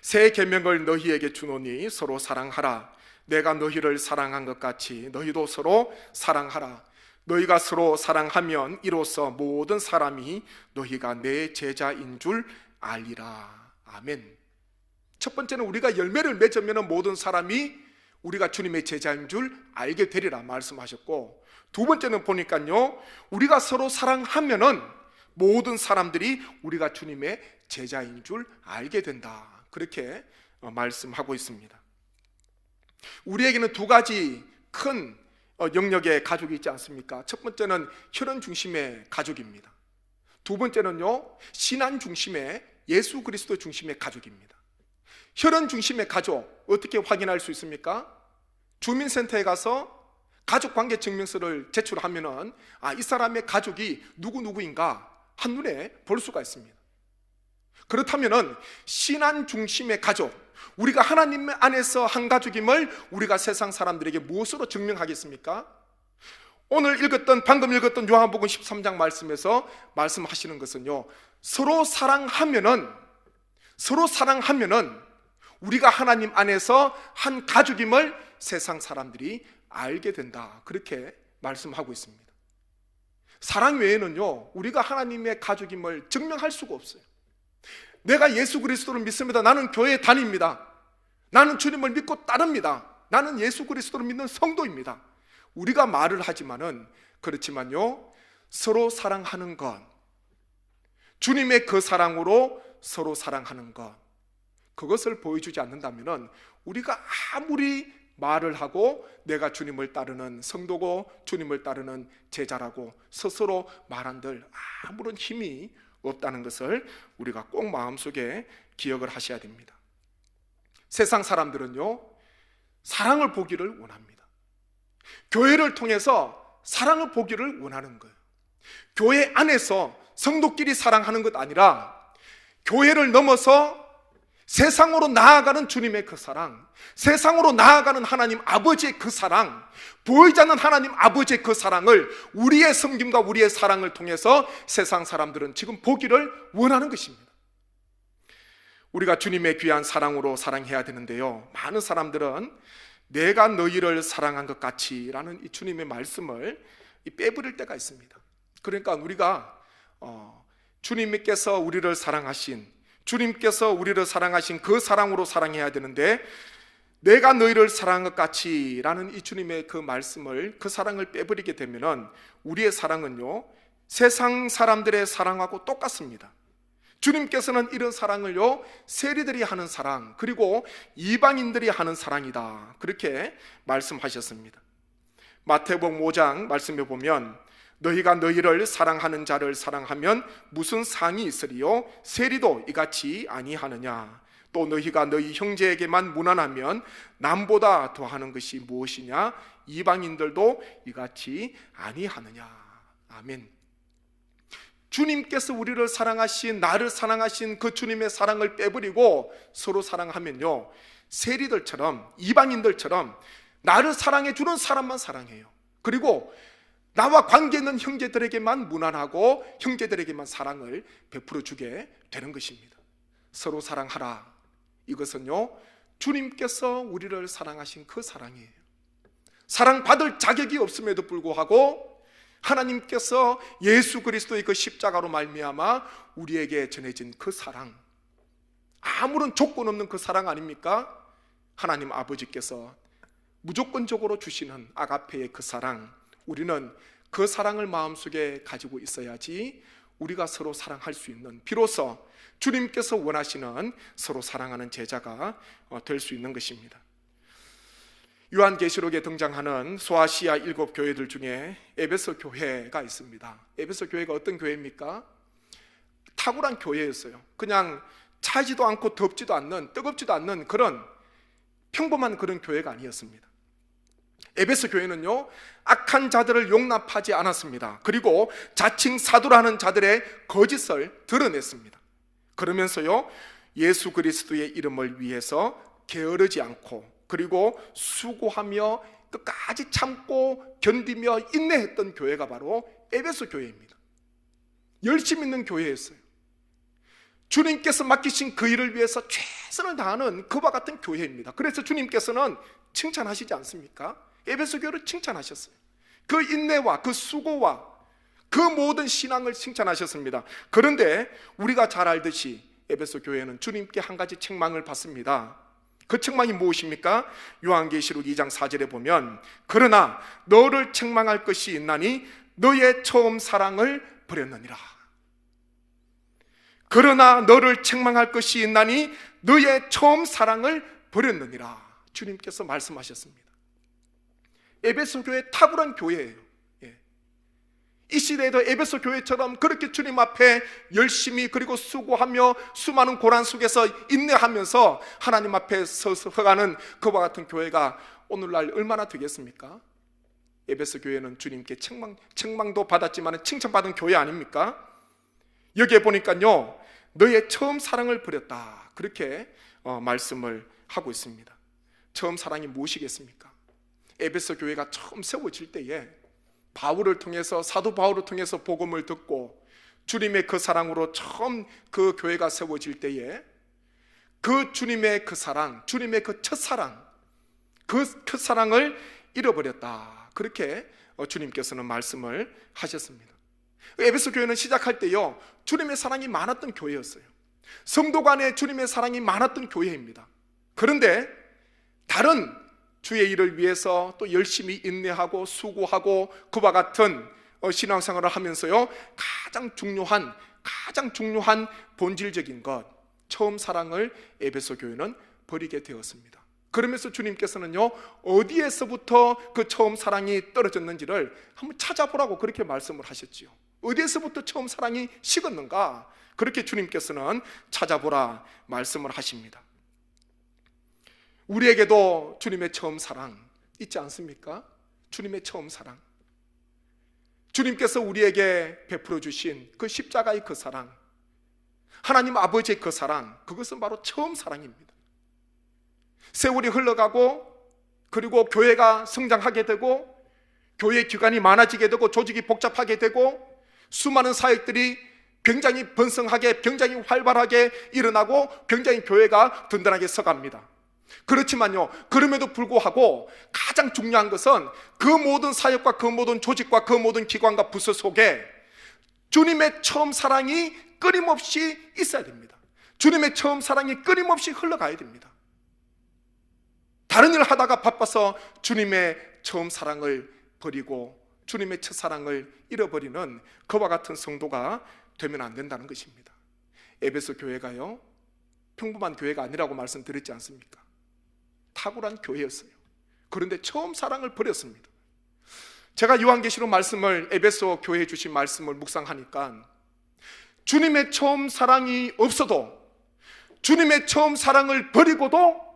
새 계명을 너희에게 주노니 서로 사랑하라. 내가 너희를 사랑한 것 같이 너희도 서로 사랑하라. 너희가 서로 사랑하면 이로써 모든 사람이 너희가 내 제자인 줄 알리라. 아멘. 첫 번째는 우리가 열매를 맺으면 모든 사람이 우리가 주님의 제자인 줄 알게 되리라 말씀하셨고, 두 번째는 보니까요, 우리가 서로 사랑하면은 모든 사람들이 우리가 주님의 제자인 줄 알게 된다, 그렇게 말씀하고 있습니다. 우리에게는 두 가지 큰 영역의 가족이 있지 않습니까? 첫 번째는 혈연 중심의 가족입니다. 두 번째는요, 신앙 중심의, 예수 그리스도 중심의 가족입니다. 혈연 중심의 가족 어떻게 확인할 수 있습니까? 주민센터에 가서 가족관계 증명서를 제출하면은 이 사람의 가족이 누구누구인가 한눈에 볼 수가 있습니다. 그렇다면은 신앙 중심의 가족, 우리가 하나님 안에서 한 가족임을 우리가 세상 사람들에게 무엇으로 증명하겠습니까? 오늘 방금 읽었던 요한복음 13장 말씀에서 말씀하시는 것은요, 서로 사랑하면은 우리가 하나님 안에서 한 가족임을 세상 사람들이 알게 된다, 그렇게 말씀하고 있습니다. 사랑 외에는요, 우리가 하나님의 가족임을 증명할 수가 없어요. 내가 예수 그리스도를 믿습니다, 나는 교회에 다닙니다, 나는 주님을 믿고 따릅니다, 나는 예수 그리스도를 믿는 성도입니다, 우리가 말을 하지만은, 그렇지만요, 서로 사랑하는 것, 주님의 그 사랑으로 서로 사랑하는 것, 그것을 보여주지 않는다면은 우리가 아무리 말을 하고 내가 주님을 따르는 성도고 주님을 따르는 제자라고 스스로 말한들 아무런 힘이 없다는 것을 우리가 꼭 마음속에 기억을 하셔야 됩니다. 세상 사람들은요, 사랑을 보기를 원합니다. 교회를 통해서 사랑을 보기를 원하는 거예요. 교회 안에서 성도끼리 사랑하는 것 아니라 교회를 넘어서 세상으로 나아가는 주님의 그 사랑, 세상으로 나아가는 하나님 아버지의 그 사랑, 보이지 않는 하나님 아버지의 그 사랑을 우리의 섬김과 우리의 사랑을 통해서 세상 사람들은 지금 보기를 원하는 것입니다. 우리가 주님의 귀한 사랑으로 사랑해야 되는데요, 많은 사람들은 내가 너희를 사랑한 것 같이 라는 이 주님의 말씀을 빼버릴 때가 있습니다. 그러니까 우리가 주님께서 우리를 사랑하신, 주님께서 우리를 사랑하신 그 사랑으로 사랑해야 되는데, 내가 너희를 사랑한 것 같이 라는 이 주님의 그 말씀을, 그 사랑을 빼버리게 되면은 우리의 사랑은요, 세상 사람들의 사랑하고 똑같습니다. 주님께서는 이런 사랑을요, 세리들이 하는 사랑, 그리고 이방인들이 하는 사랑이다, 그렇게 말씀하셨습니다. 마태복음 5장 말씀에 보면, 너희가 너희를 사랑하는 자를 사랑하면 무슨 상이 있으리요? 세리도 이같이 아니하느냐? 또 너희가 너희 형제에게만 무난하면 남보다 더하는 것이 무엇이냐? 이방인들도 이같이 아니하느냐? 아멘. 주님께서 우리를 사랑하신, 나를 사랑하신 그 주님의 사랑을 빼버리고 서로 사랑하면요, 세리들처럼, 이방인들처럼 나를 사랑해 주는 사람만 사랑해요. 그리고 나와 관계 있는 형제들에게만 무난하고 형제들에게만 사랑을 베풀어 주게 되는 것입니다. 서로 사랑하라, 이것은요, 주님께서 우리를 사랑하신 그 사랑이에요. 사랑받을 자격이 없음에도 불구하고 하나님께서 예수 그리스도의 그 십자가로 말미암아 우리에게 전해진 그 사랑, 아무런 조건 없는 그 사랑 아닙니까? 하나님 아버지께서 무조건적으로 주시는 아가페의 그 사랑, 우리는 그 사랑을 마음속에 가지고 있어야지 우리가 서로 사랑할 수 있는, 비로소 주님께서 원하시는 서로 사랑하는 제자가 될 수 있는 것입니다. 요한계시록에 등장하는 소아시아 7 교회들 중에 에베소 교회가 있습니다. 에베소 교회가 어떤 교회입니까? 탁월한 교회였어요. 그냥 차지도 않고 덥지도 않는, 뜨겁지도 않는 그런 평범한 그런 교회가 아니었습니다. 에베소 교회는요, 악한 자들을 용납하지 않았습니다. 그리고 자칭 사도라는 자들의 거짓을 드러냈습니다. 그러면서요, 예수 그리스도의 이름을 위해서 게으르지 않고, 그리고 수고하며 끝까지 참고 견디며 인내했던 교회가 바로 에베소 교회입니다. 열심히 있는 교회였어요. 주님께서 맡기신 그 일을 위해서 최선을 다하는 그와 같은 교회입니다. 그래서 주님께서는 칭찬하시지 않습니까? 에베소 교회를 칭찬하셨어요. 그 인내와 그 수고와 그 모든 신앙을 칭찬하셨습니다. 그런데 우리가 잘 알듯이 에베소 교회는 주님께 한 가지 책망을 받습니다. 그 책망이 무엇입니까? 요한계시록 2장 4절에 보면 그러나 너를 책망할 것이 있나니 너의 처음 사랑을 버렸느니라. 그러나 너를 책망할 것이 있나니 너의 처음 사랑을 버렸느니라. 주님께서 말씀하셨습니다. 에베소 교회 탁월한 교회예요. 이 시대에도 에베소 교회처럼 그렇게 주님 앞에 열심히 그리고 수고하며 수많은 고난 속에서 인내하면서 하나님 앞에 서가는 그와 같은 교회가 오늘날 얼마나 되겠습니까? 에베소 교회는 주님께 책망도 받았지만 칭찬받은 교회 아닙니까? 여기에 보니까요, 너의 처음 사랑을 버렸다, 그렇게 말씀을 하고 있습니다. 처음 사랑이 무엇이겠습니까? 에베소 교회가 처음 세워질 때에 바울을 통해서, 사도 바울을 통해서 복음을 듣고 주님의 그 사랑으로 처음 그 교회가 세워질 때에 그 주님의 그 사랑, 주님의 그 첫사랑, 그 첫사랑을 잃어버렸다, 그렇게 주님께서는 말씀을 하셨습니다. 에베소 교회는 시작할 때요, 주님의 사랑이 많았던 교회였어요. 성도 간에 주님의 사랑이 많았던 교회입니다. 그런데 다른 주의 일을 위해서 또 열심히 인내하고 수고하고 그와 같은 신앙생활을 하면서요, 가장 중요한 본질적인 것, 처음 사랑을 에베소 교회는 버리게 되었습니다. 그러면서 주님께서는요, 어디에서부터 그 처음 사랑이 떨어졌는지를 한번 찾아보라고 그렇게 말씀을 하셨지요. 어디에서부터 처음 사랑이 식었는가, 그렇게 주님께서는 찾아보라 말씀을 하십니다. 우리에게도 주님의 처음 사랑 있지 않습니까? 주님의 처음 사랑, 주님께서 우리에게 베풀어 주신 그 십자가의 그 사랑, 하나님 아버지의 그 사랑, 그것은 바로 처음 사랑입니다. 세월이 흘러가고 그리고 교회가 성장하게 되고 교회 기관이 많아지게 되고 조직이 복잡하게 되고 수많은 사역들이 굉장히 번성하게, 굉장히 활발하게 일어나고 굉장히 교회가 든든하게 서갑니다. 그렇지만요, 그럼에도 불구하고 가장 중요한 것은 그 모든 사역과 그 모든 조직과 그 모든 기관과 부서 속에 주님의 처음 사랑이 끊임없이 있어야 됩니다. 주님의 처음 사랑이 끊임없이 흘러가야 됩니다. 다른 일을 하다가 바빠서 주님의 처음 사랑을 버리고 주님의 첫사랑을 잃어버리는 그와 같은 성도가 되면 안 된다는 것입니다. 에베소 교회가요, 평범한 교회가 아니라고 말씀드렸지 않습니까? 탁월한 교회였어요. 그런데 처음 사랑을 버렸습니다. 제가 요한계시록 말씀을, 에베소 교회에 주신 말씀을 묵상하니까 주님의 처음 사랑이 없어도, 주님의 처음 사랑을 버리고도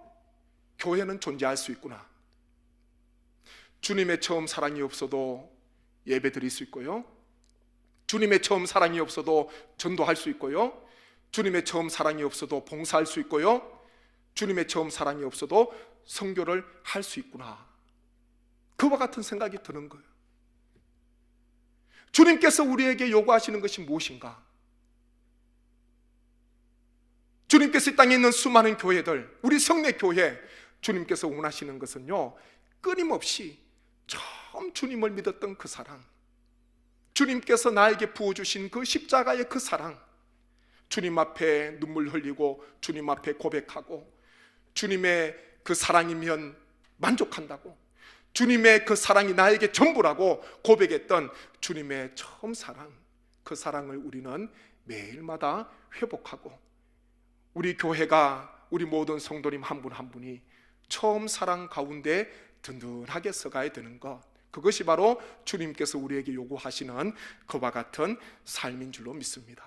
교회는 존재할 수 있구나. 주님의 처음 사랑이 없어도 예배 드릴 수 있고요, 주님의 처음 사랑이 없어도 전도할 수 있고요, 주님의 처음 사랑이 없어도 봉사할 수 있고요, 주님의 처음 사랑이 없어도 선교를 할 수 있구나. 그와 같은 생각이 드는 거예요. 주님께서 우리에게 요구하시는 것이 무엇인가? 주님께서 이 땅에 있는 수많은 교회들, 우리 성례교회, 주님께서 원하시는 것은요, 끊임없이 처음 주님을 믿었던 그 사랑, 주님께서 나에게 부어주신 그 십자가의 그 사랑, 주님 앞에 눈물 흘리고 주님 앞에 고백하고 주님의 그 사랑이면 만족한다고, 주님의 그 사랑이 나에게 전부라고 고백했던 주님의 처음 사랑, 그 사랑을 우리는 매일마다 회복하고 우리 교회가, 우리 모든 성도님 한 분 한 분이 처음 사랑 가운데 든든하게 서가야 되는 것, 그것이 바로 주님께서 우리에게 요구하시는 그와 같은 삶인 줄로 믿습니다.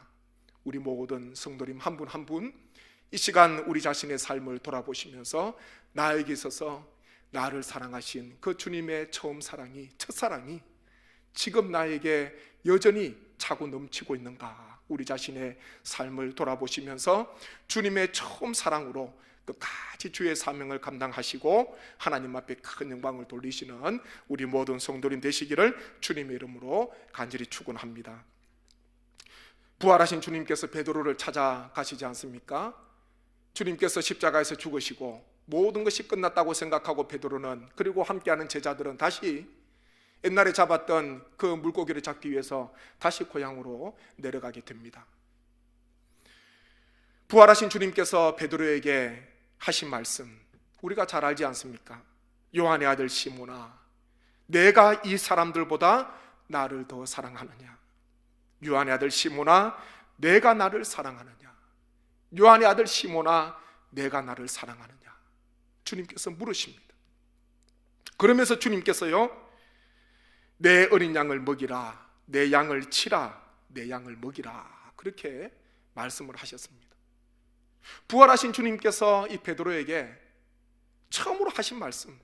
우리 모든 성도님 한 분 한 분 이 시간 우리 자신의 삶을 돌아보시면서 나에게 있어서 나를 사랑하신 그 주님의 처음 사랑이, 첫사랑이 지금 나에게 여전히 차고 넘치고 있는가, 우리 자신의 삶을 돌아보시면서 주님의 처음 사랑으로 끝까지 주의 사명을 감당하시고 하나님 앞에 큰 영광을 돌리시는 우리 모든 성도님 되시기를 주님의 이름으로 간절히 축원합니다. 부활하신 주님께서 베드로를 찾아가시지 않습니까? 주님께서 십자가에서 죽으시고 모든 것이 끝났다고 생각하고 베드로는, 그리고 함께하는 제자들은 다시 옛날에 잡았던 그 물고기를 잡기 위해서 다시 고향으로 내려가게 됩니다. 부활하신 주님께서 베드로에게 하신 말씀 우리가 잘 알지 않습니까? 요한의 아들 시몬아, 내가 이 사람들보다 나를 더 사랑하느냐? 요한의 아들 시몬아, 내가 나를 사랑하느냐? 요한의 아들 시몬아, 내가 나를 사랑하느냐? 주님께서 물으십니다. 그러면서 주님께서요, 내 어린 양을 먹이라, 내 양을 치라, 내 양을 먹이라, 그렇게 말씀을 하셨습니다. 부활하신 주님께서 이 베드로에게 처음으로 하신 말씀,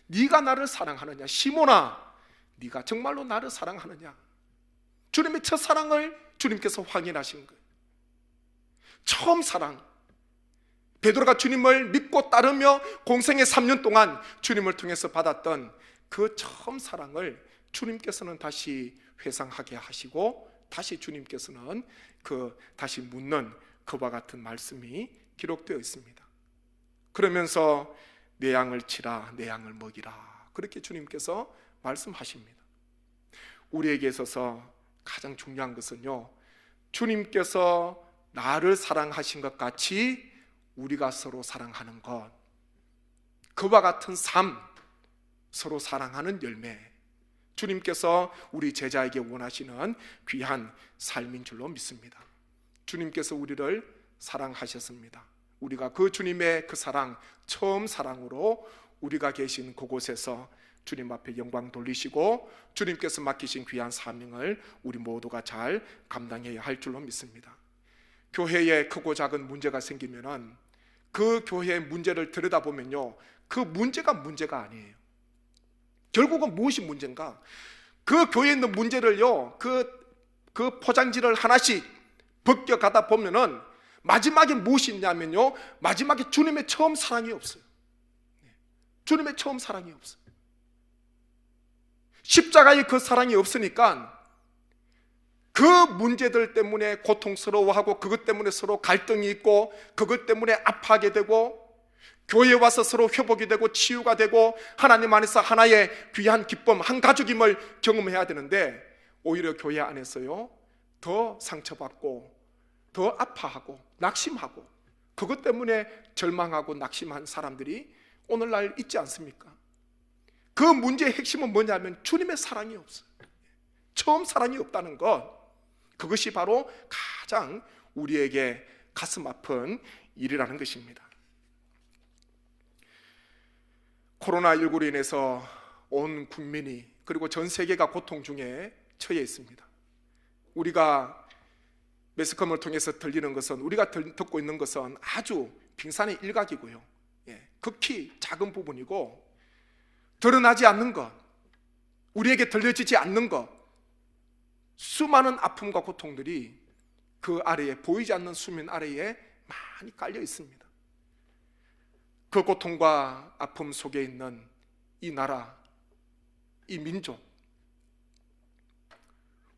네가 나를 사랑하느냐? 시몬아, 네가 정말로 나를 사랑하느냐? 주님의 첫 사랑을 주님께서 확인하신 거예요. 처음 사랑, 베드로가 주님을 믿고 따르며 공생의 3년 동안 주님을 통해서 받았던 그 처음 사랑을 주님께서는 다시 회상하게 하시고, 다시 주님께서는 다시 묻는 그와 같은 말씀이 기록되어 있습니다. 그러면서 내 양을 치라, 내 양을 먹이라, 그렇게 주님께서 말씀하십니다. 우리에게 있어서 가장 중요한 것은요, 주님께서 나를 사랑하신 것 같이 우리가 서로 사랑하는 것, 그와 같은 삶, 서로 사랑하는 열매, 주님께서 우리 제자에게 원하시는 귀한 삶인 줄로 믿습니다. 주님께서 우리를 사랑하셨습니다. 우리가 그 주님의 그 사랑, 처음 사랑으로 우리가 계신 그곳에서 주님 앞에 영광 돌리시고 주님께서 맡기신 귀한 사명을 우리 모두가 잘 감당해야 할 줄로 믿습니다. 교회에 크고 작은 문제가 생기면은 그 교회의 문제를 들여다보면요, 그 문제가 아니에요. 결국은 무엇이 문제인가? 그 교회에 있는 문제를요, 그 포장지를 하나씩 벗겨가다 보면은 마지막에 무엇이 있냐면요, 마지막에 주님의 처음 사랑이 없어요. 주님의 처음 사랑이 없어요. 십자가의 그 사랑이 없으니까 그 문제들 때문에 고통스러워하고, 그것 때문에 서로 갈등이 있고, 그것 때문에 아파하게 되고, 교회에 와서 서로 회복이 되고 치유가 되고 하나님 안에서 하나의 귀한 기쁨, 한 가족임을 경험해야 되는데, 오히려 교회 안에서요 더 상처받고 더 아파하고 낙심하고, 그것 때문에 절망하고 낙심한 사람들이 오늘날 있지 않습니까? 그 문제의 핵심은 뭐냐면 주님의 사랑이 없어요. 처음 사랑이 없다는 것, 그것이 바로 가장 우리에게 가슴 아픈 일이라는 것입니다. 코로나19로 인해서 온 국민이, 그리고 전 세계가 고통 중에 처해 있습니다. 우리가 매스컴을 통해서 들리는 것은, 우리가 듣고 있는 것은 아주 빙산의 일각이고요, 극히 작은 부분이고, 드러나지 않는 것, 우리에게 들려지지 않는 것, 수많은 아픔과 고통들이 그 아래에, 보이지 않는 수면 아래에 많이 깔려 있습니다. 그 고통과 아픔 속에 있는 이 나라, 이 민족,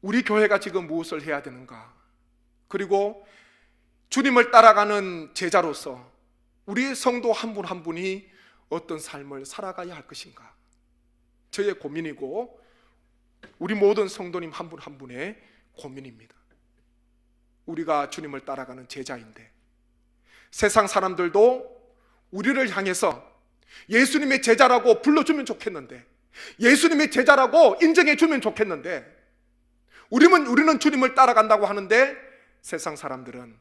우리 교회가 지금 무엇을 해야 되는가? 그리고 주님을 따라가는 제자로서 우리 성도 한 분 한 분이 어떤 삶을 살아가야 할 것인가? 저의 고민이고 우리 모든 성도님 한 분 한 분의 고민입니다. 우리가 주님을 따라가는 제자인데, 세상 사람들도 우리를 향해서 예수님의 제자라고 불러주면 좋겠는데, 예수님의 제자라고 인정해주면 좋겠는데, 우리는 주님을 따라간다고 하는데 세상 사람들은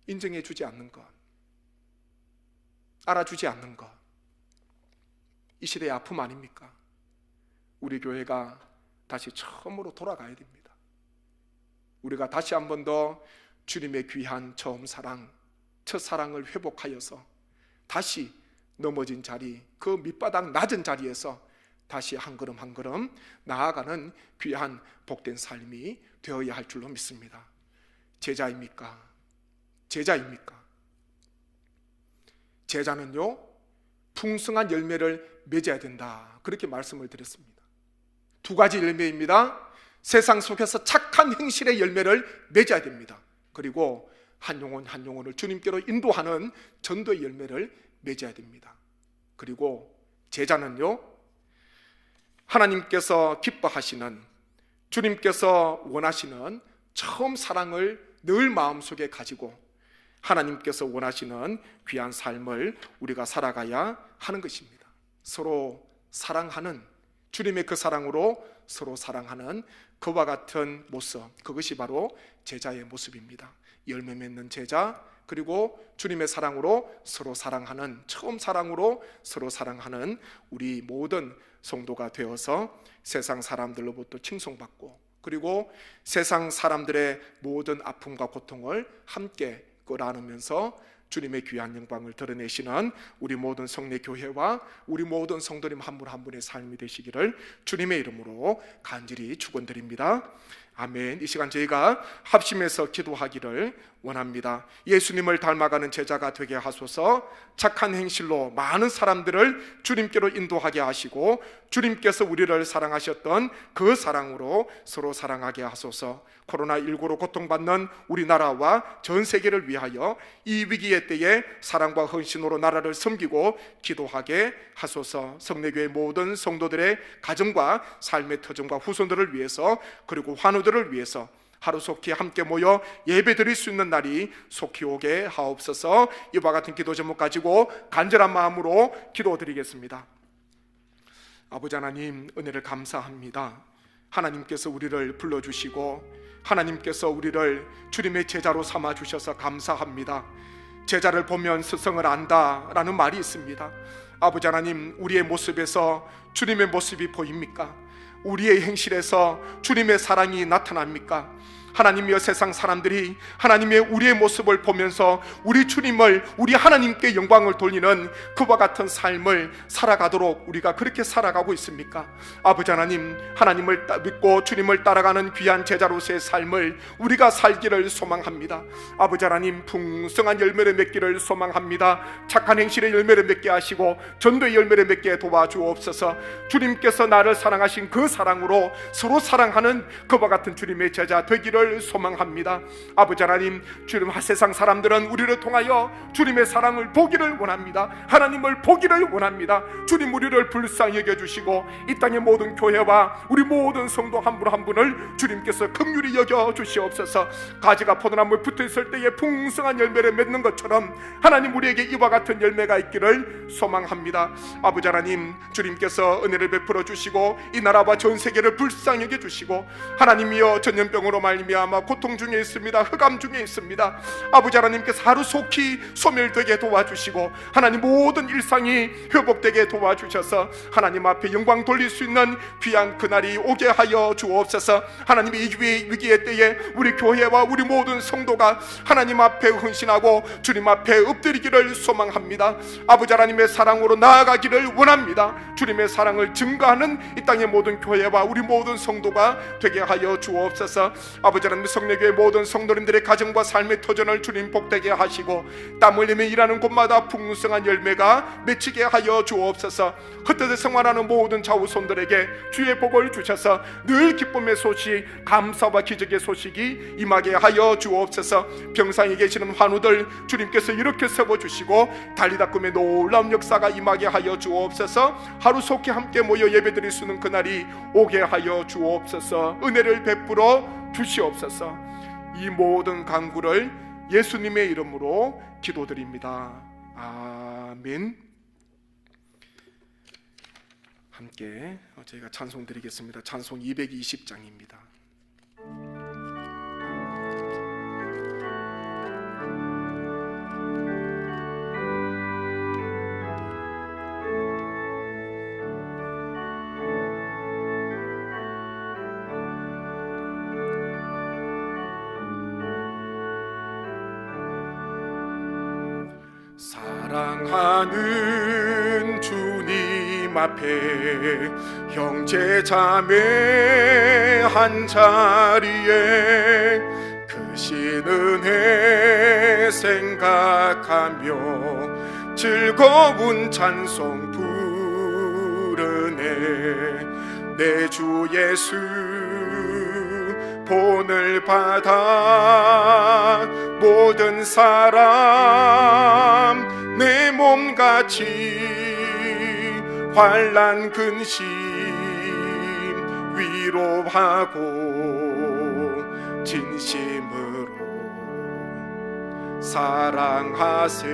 인정해주지 않는 것, 알아주지 않는 것, 이 시대의 아픔 아닙니까? 우리 교회가 다시 처음으로 돌아가야 됩니다. 우리가 다시 한 번 더 주님의 귀한 처음 사랑, 첫 사랑을 회복하여서 다시 넘어진 자리, 그 밑바닥 낮은 자리에서 다시 한 걸음 한 걸음 나아가는 귀한 복된 삶이 되어야 할 줄로 믿습니다. 제자입니까? 제자입니까? 제자는요, 풍성한 열매를 맺어야 된다, 그렇게 말씀을 드렸습니다. 두 가지 열매입니다. 세상 속에서 착한 행실의 열매를 맺어야 됩니다. 그리고 한 영혼 한 영혼을 주님께로 인도하는 전도의 열매를 맺어야 됩니다. 그리고 제자는요, 하나님께서 기뻐하시는, 주님께서 원하시는 처음 사랑을 늘 마음속에 가지고 하나님께서 원하시는 귀한 삶을 우리가 살아가야 하는 것입니다. 서로 사랑하는, 주님의 그 사랑으로 서로 사랑하는 그와 같은 모습, 그것이 바로 제자의 모습입니다. 열매 맺는 제자, 그리고 주님의 사랑으로 서로 사랑하는, 처음 사랑으로 서로 사랑하는 우리 모든 성도가 되어서 세상 사람들로부터 칭송받고, 그리고 세상 사람들의 모든 아픔과 고통을 함께 끌어안으면서 주님의 귀한 영광을 드러내시는 우리 모든 성례교회와 우리 모든 성도님 한 분 한 분의 삶이 되시기를 주님의 이름으로 간절히 축원드립니다. 아멘. 이 시간 저희가 합심해서 기도하기를 원합니다. 예수님을 닮아가는 제자가 되게 하소서. 착한 행실로 많은 사람들을 주님께로 인도하게 하시고, 주님께서 우리를 사랑하셨던 그 사랑으로 서로 사랑하게 하소서. 코로나19로 고통받는 우리나라와 전 세계를 위하여 이 위기의 때에 사랑과 헌신으로 나라를 섬기고 기도하게 하소서. 성례교회 모든 성도들의 가정과 삶의 터전과 후손들을 위해서, 그리고 환우들을 위해서 하루속히 함께 모여 예배드릴 수 있는 날이 속히 오게 하옵소서. 이와 같은 기도 제목 가지고 간절한 마음으로 기도드리겠습니다. 아버지 하나님, 은혜를 감사합니다. 하나님께서 우리를 불러주시고 하나님께서 우리를 주님의 제자로 삼아주셔서 감사합니다. 제자를 보면 스승을 안다라는 말이 있습니다. 아버지 하나님, 우리의 모습에서 주님의 모습이 보입니까? 우리의 행실에서 주님의 사랑이 나타납니까? 하나님이여, 세상 사람들이 하나님의 우리의 모습을 보면서 우리 주님을, 우리 하나님께 영광을 돌리는 그와 같은 삶을 살아가도록 우리가 그렇게 살아가고 있습니까? 아버지 하나님, 하나님을 믿고 주님을 따라가는 귀한 제자로서의 삶을 우리가 살기를 소망합니다. 아버지 하나님, 풍성한 열매를 맺기를 소망합니다. 착한 행실의 열매를 맺게 하시고 전도의 열매를 맺게 도와주옵소서. 주님께서 나를 사랑하신 그 사랑으로 서로 사랑하는 그와 같은 주님의 제자 되기를 소망합니다. 아버지 하나님, 주님, 세상 사람들은 우리를 통하여 주님의 사랑을 보기를 원합니다. 하나님을 보기를 원합니다. 주님, 우리를 불쌍히 여겨주시고 이 땅의 모든 교회와 우리 모든 성도 한 분 한 분을 주님께서 긍휼히 여겨주시옵소서. 가지가 포도나무에 붙어있을 때에 풍성한 열매를 맺는 것처럼 하나님, 우리에게 이와 같은 열매가 있기를 소망합니다. 아버지 하나님, 주님께서 은혜를 베풀어 주시고 이 나라와 전 세계를 불쌍히 여겨주시고, 하나님이여, 전염병으로 말미암아 고통 중에 있습니다. 흑암 중에 있습니다. 아버지 하나님께서 하루속히 소멸되게 도와주시고 하나님, 모든 일상이 회복되게 도와주셔서 하나님 앞에 영광 돌릴 수 있는 귀한 그날이 오게 하여 주옵소서. 하나님, 이 위기의 때에 우리 교회와 우리 모든 성도가 하나님 앞에 헌신하고 주님 앞에 엎드리기를 소망합니다. 아버지 하나님의 사랑으로 나아가기를 원합니다. 주님의 사랑을 증거하는 이 땅의 모든 교회와 우리 모든 성도가 되게 하여 주옵소서. 아버지 하나님, 성례교회 모든 성도님들의 가정과 삶의 터전을 주님 복되게 하시고 땀 흘리며 일하는 곳마다 풍성한 열매가 맺히게 하여 주옵소서. 흩어져 생활하는 모든 자우손들에게 주의 복을 주셔서 늘 기쁨의 소식, 감사와 기적의 소식이 임하게 하여 주옵소서. 병상에 계시는 환우들 주님께서 이렇게 세워주시고 달리다 꿈의 놀라운 역사가 임하게 하여 주옵소서. 하루속히 함께 모여 예배드릴 수 있는 그날이 오게 하여 주옵소서. 은혜를 베풀어 주시옵소서. 이 모든 간구를 예수님의 이름으로 기도드립니다. 아멘. 함께 저희가 찬송 드리겠습니다. 찬송 220장입니다. 사랑하는 주님 앞에 형제 자매 한 자리에 크신 은혜 생각하며 즐거운 찬송 부르네. 내 주 예수 본을 받아 모든 사람 내 몸같이 환난 근심 위로하고 진심으로 사랑하세.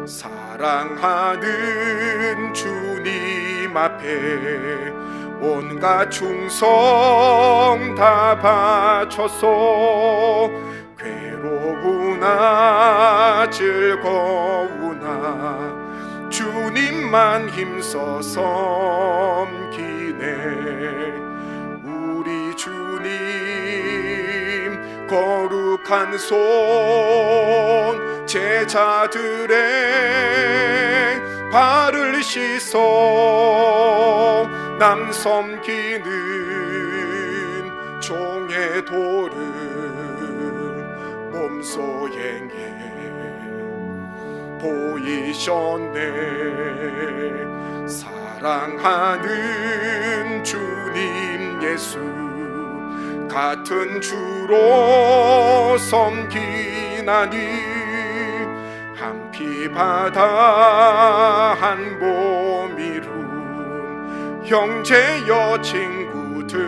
사랑하는 주님 앞에 온갖 충성 다 바쳐서 괴로우나 즐거우나 주님만 힘써 섬기네. 우리 주님 거룩한 손 제자들의 발을 씻어 남 섬기는 종의 도를 몸소 행해 보이셨네. 사랑하는 주님 예수 같은 주로 섬기나니 한 피 바다 한 몸 이룬 형제여 친구들이여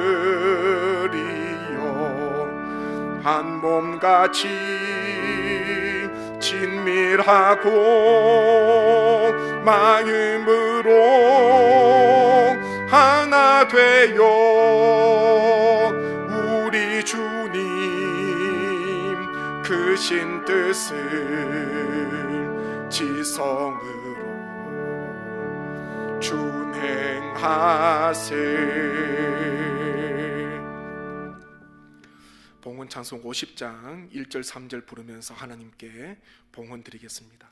한 몸같이 친밀하고 마음으로 하나 되어 우리 주님 크신 뜻을 지성으로 준행하세. 봉헌 찬송 50장 1절 3절 부르면서 하나님께 봉헌 드리겠습니다.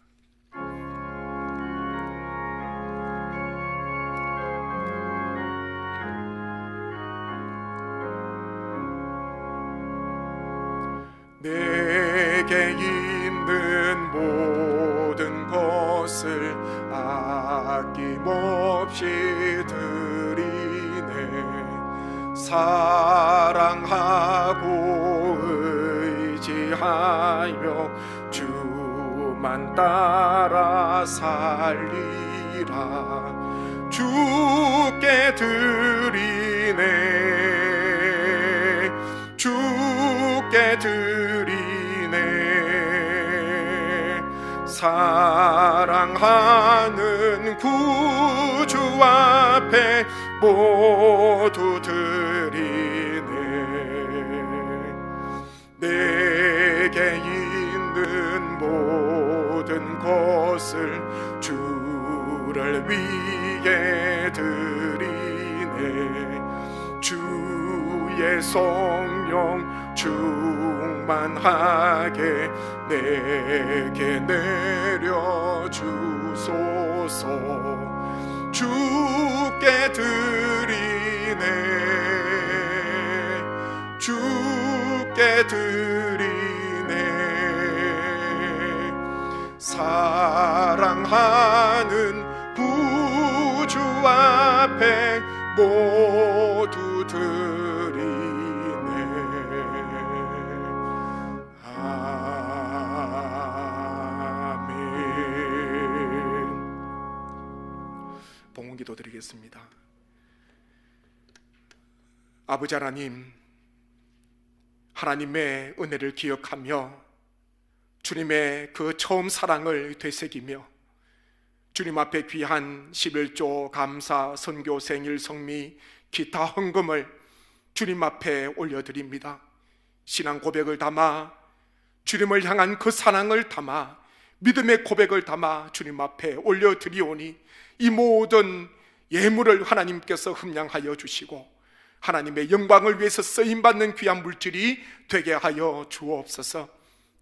내게 있는 모든 것을 아낌없이 드리네. 사랑하고 의지하며 주만 따라 살리라. 주께 드리네. 주께 드리네. 사랑하는 구주 앞에 모두 드리네. 내게 있는 모든 것을 주를 위해 드리네. 주의 성령 충만하게 내게 내려주소서. 주께 드리네. 주께 드리네. 사랑하는 구주 앞에 모두 드리네. 봉헌기도 드리겠습니다. 아버지 하나님, 하나님의 은혜를 기억하며 주님의 그 처음 사랑을 되새기며 주님 앞에 귀한 11조 감사 선교 생일 성미 기타 헌금을 주님 앞에 올려드립니다. 신앙 고백을 담아 주님을 향한 그 사랑을 담아 믿음의 고백을 담아 주님 앞에 올려드리오니 이 모든 예물을 하나님께서 흠량하여 주시고 하나님의 영광을 위해서 쓰임받는 귀한 물질이 되게 하여 주옵소서.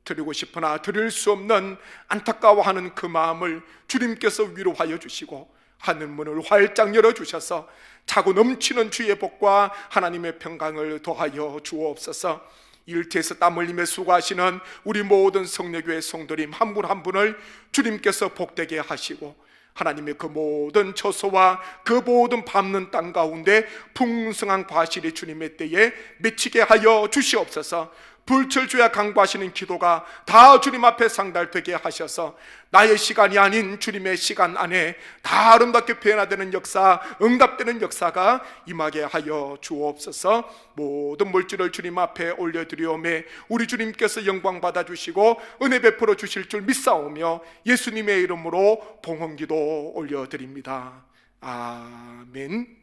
드리고 싶으나 드릴 수 없는 안타까워하는 그 마음을 주님께서 위로하여 주시고 하늘문을 활짝 열어주셔서 차고 넘치는 주의 복과 하나님의 평강을 더하여 주옵소서. 일터에서 땀 흘리며 수고하시는 우리 모든 성례교회 성도님 한 분 한 분을 주님께서 복되게 하시고 하나님의 그 모든 처소와 그 모든 밟는 땅 가운데 풍성한 과실이 주님의 때에 맺히게 하여 주시옵소서. 불철주야 강구하시는 기도가 다 주님 앞에 상달되게 하셔서 나의 시간이 아닌 주님의 시간 안에 다 아름답게 변화되는 역사, 응답되는 역사가 임하게 하여 주옵소서. 모든 물질을 주님 앞에 올려드리오매 우리 주님께서 영광 받아주시고 은혜 베풀어 주실 줄 믿사오며 예수님의 이름으로 봉헌기도 올려드립니다. 아멘.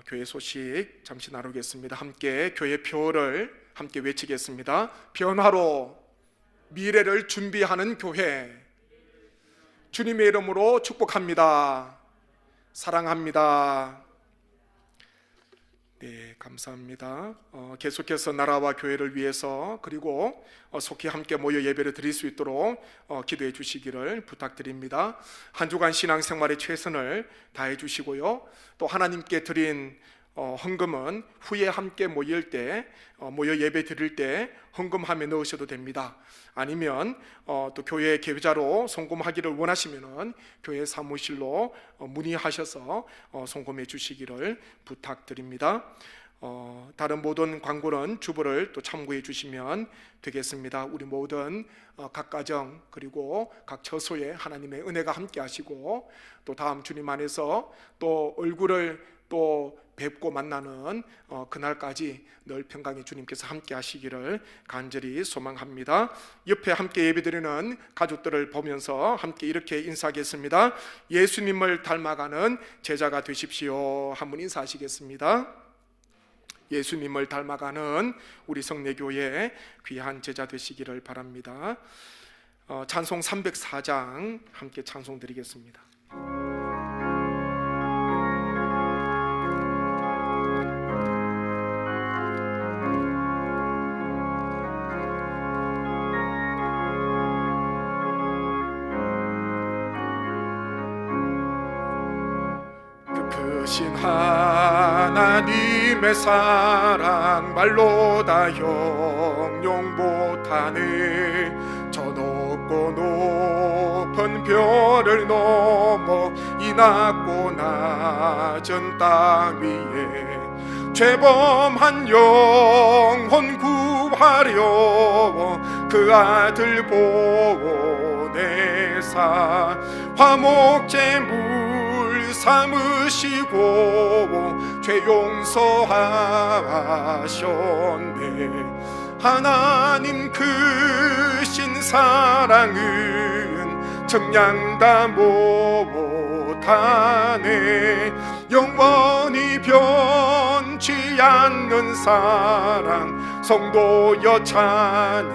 교회 소식 잠시 나누겠습니다. 함께 교회 표를 함께 외치겠습니다. 변화로 미래를 준비하는 교회, 주님의 이름으로 축복합니다. 사랑합니다. 네, 감사합니다. 계속해서 나라와 교회를 위해서 그리고 속히 함께 모여 예배를 드릴 수 있도록 기도해 주시기를 부탁드립니다. 한 주간 신앙생활에 최선을 다해 주시고요. 또 하나님께 드린 헌금은 후에 함께 모일 때 모여 예배 드릴 때 헌금함에 넣으셔도 됩니다. 아니면 또 교회 계좌로 송금하기를 원하시면 교회 사무실로 문의하셔서 송금해 주시기를 부탁드립니다. 다른 모든 광고는 주보를 또 참고해 주시면 되겠습니다. 우리 모든 각 가정 그리고 각 처소에 하나님의 은혜가 함께 하시고 또 다음 주님 안에서 또 얼굴을 또 뵙고 만나는 그날까지 늘 평강의 주님께서 함께 하시기를 간절히 소망합니다. 옆에 함께 예배드리는 가족들을 보면서 함께 이렇게 인사하겠습니다. 예수님을 닮아가는 제자가 되십시오. 한번 인사하시겠습니다. 예수님을 닮아가는 우리 성례교회 귀한 제자 되시기를 바랍니다. 찬송 304장 함께 찬송 드리겠습니다. 크신 하나님의 사랑 말로 다 형용 못하네. 저 높고 높은 별을 넘어 이 낮고 낮은 땅 위에 죄범한 영혼 구하려 그 아들 보내사 화목제물 삼으시고 죄 용서하셨네. 하나님 크신 사랑은 정량 다 못하네. 영원히 변치 않는 사랑 성도여 찬양하세.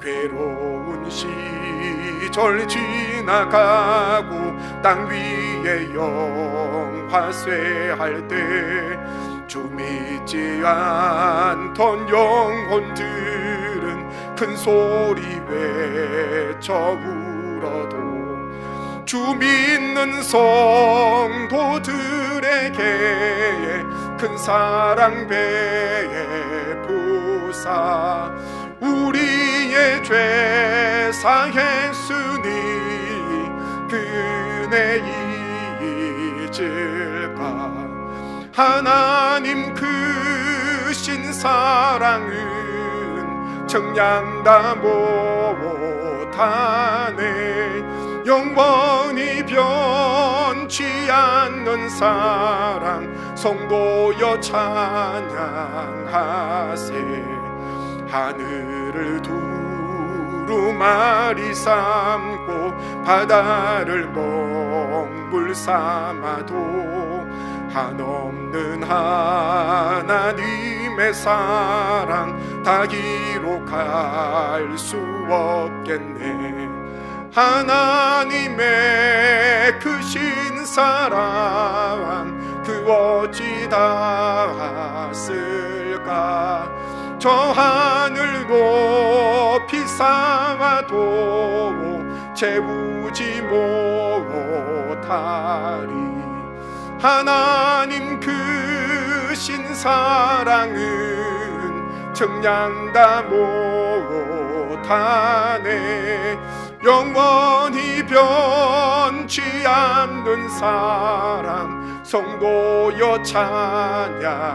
괴로운 시절 지나가고 땅 위에 영화쇠할 때 주 믿지 않던 영혼들은 큰 소리 외쳐 울어도 주 믿는 성도들에게 큰 사랑 베푸사 우리의 죄 사했으니 그네 잊을까. 하나님 크신 사랑은 정량 다 못하네. 영원히 변치 않는 사랑 성도여 찬양하세. 하늘을 두루마리 삼고 바다를 먹물 삼아도 한없는 하나님의 사랑 다 기록할 수 없겠네. 하나님의 크신 사랑 그 어찌 닿았을까. 저 하늘 높이 삼아도 채우지 못하리. 하나님 크신 사랑은 정량 다 못하네. 영원히 변치 않는 사랑 성도여 찬양하세.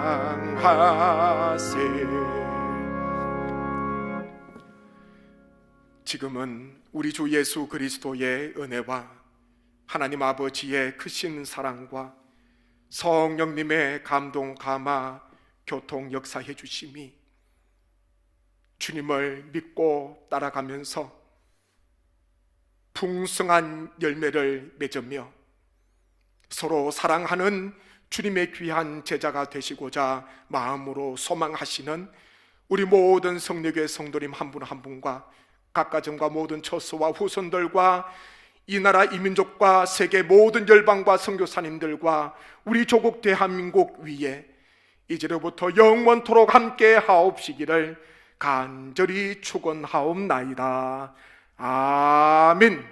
지금은 우리 주 예수 그리스도의 은혜와 하나님 아버지의 크신 사랑과 성령님의 감동 감화 교통 역사해 주심이 주님을 믿고 따라가면서 풍성한 열매를 맺으며 서로 사랑하는 주님의 귀한 제자가 되시고자 마음으로 소망하시는 우리 모든 성령의 성도님 한 분 한 분과 각 가정과 모든 처소와 후손들과 이 나라 이민족과 세계 모든 열방과 선교사님들과 우리 조국 대한민국 위에 이제로부터 영원토록 함께 하옵시기를 간절히 축원하옵나이다. 아멘.